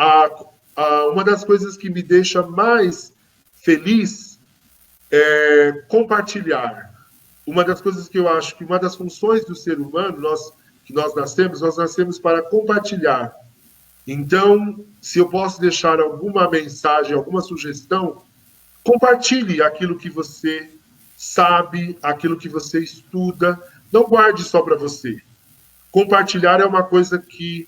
Uma das coisas que me deixa mais feliz é compartilhar. Uma das coisas que eu acho que uma das funções do ser humano, nós nascemos para compartilhar. Então, se eu posso deixar alguma mensagem, alguma sugestão, compartilhe aquilo que você sabe, aquilo que você estuda, não guarde só para você. Compartilhar é uma coisa que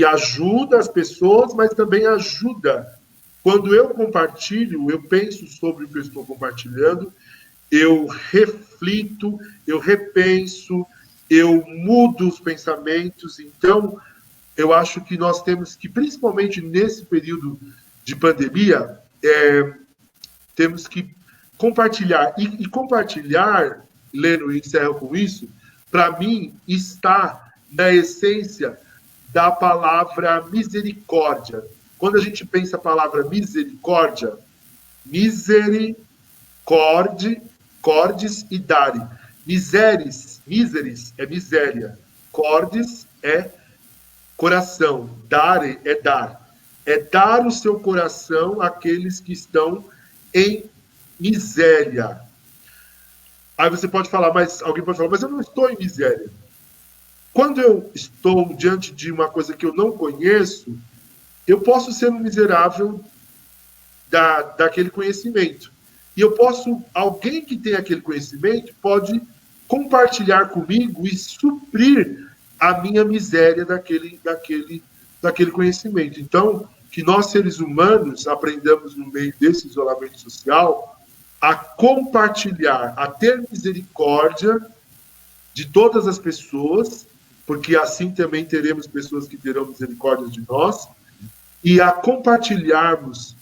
ajuda as pessoas, mas também ajuda. Quando eu compartilho, eu penso sobre o que eu estou compartilhando, eu reflito, eu repenso, eu mudo os pensamentos. Então, eu acho que nós temos que, principalmente nesse período de pandemia, temos que compartilhar. E compartilhar, Leno, e encerro com isso, para mim, está na essência da palavra misericórdia. Quando a gente pensa a palavra misericórdia, cordis e dare. Miseris é miséria. Cordis é coração. Dare é dar. É dar o seu coração àqueles que estão em miséria. Aí você pode falar, alguém pode falar, mas eu não estou em miséria. Quando eu estou diante de uma coisa que eu não conheço, eu posso ser um miserável daquele conhecimento. E alguém que tem aquele conhecimento pode compartilhar comigo e suprir a minha miséria daquele conhecimento. Então, que nós, seres humanos, aprendamos no meio desse isolamento social a compartilhar, a ter misericórdia de todas as pessoas, porque assim também teremos pessoas que terão misericórdia de nós, e a compartilharmos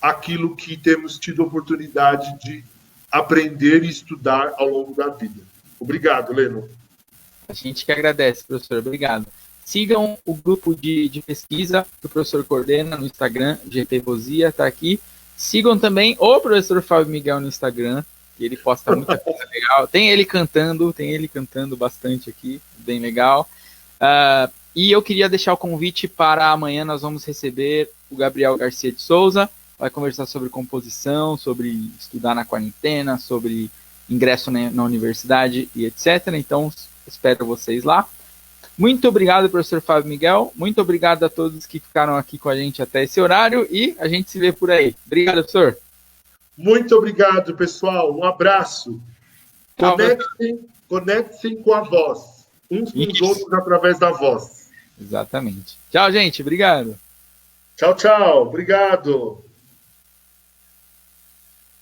aquilo que temos tido oportunidade de aprender e estudar ao longo da vida. Obrigado, Leno. A gente que agradece, professor. Obrigado. Sigam o grupo de pesquisa que o professor coordena no Instagram, GP Vozia, está aqui. Sigam também o professor Fábio Miguel no Instagram, que ele posta muita coisa legal. Tem ele cantando bastante aqui, bem legal. E eu queria deixar o convite para amanhã nós vamos receber o Gabriel Garcia de Souza, vai conversar sobre composição, sobre estudar na quarentena, sobre ingresso na universidade e etc. Então, espero vocês lá. Muito obrigado, professor Fábio Miguel. Muito obrigado a todos que ficaram aqui com a gente até esse horário e a gente se vê por aí. Obrigado, professor. Muito obrigado, pessoal. Um abraço. Conectem com a voz. Uns com os outros através da voz. Exatamente. Tchau, gente. Obrigado. Tchau, tchau. Obrigado.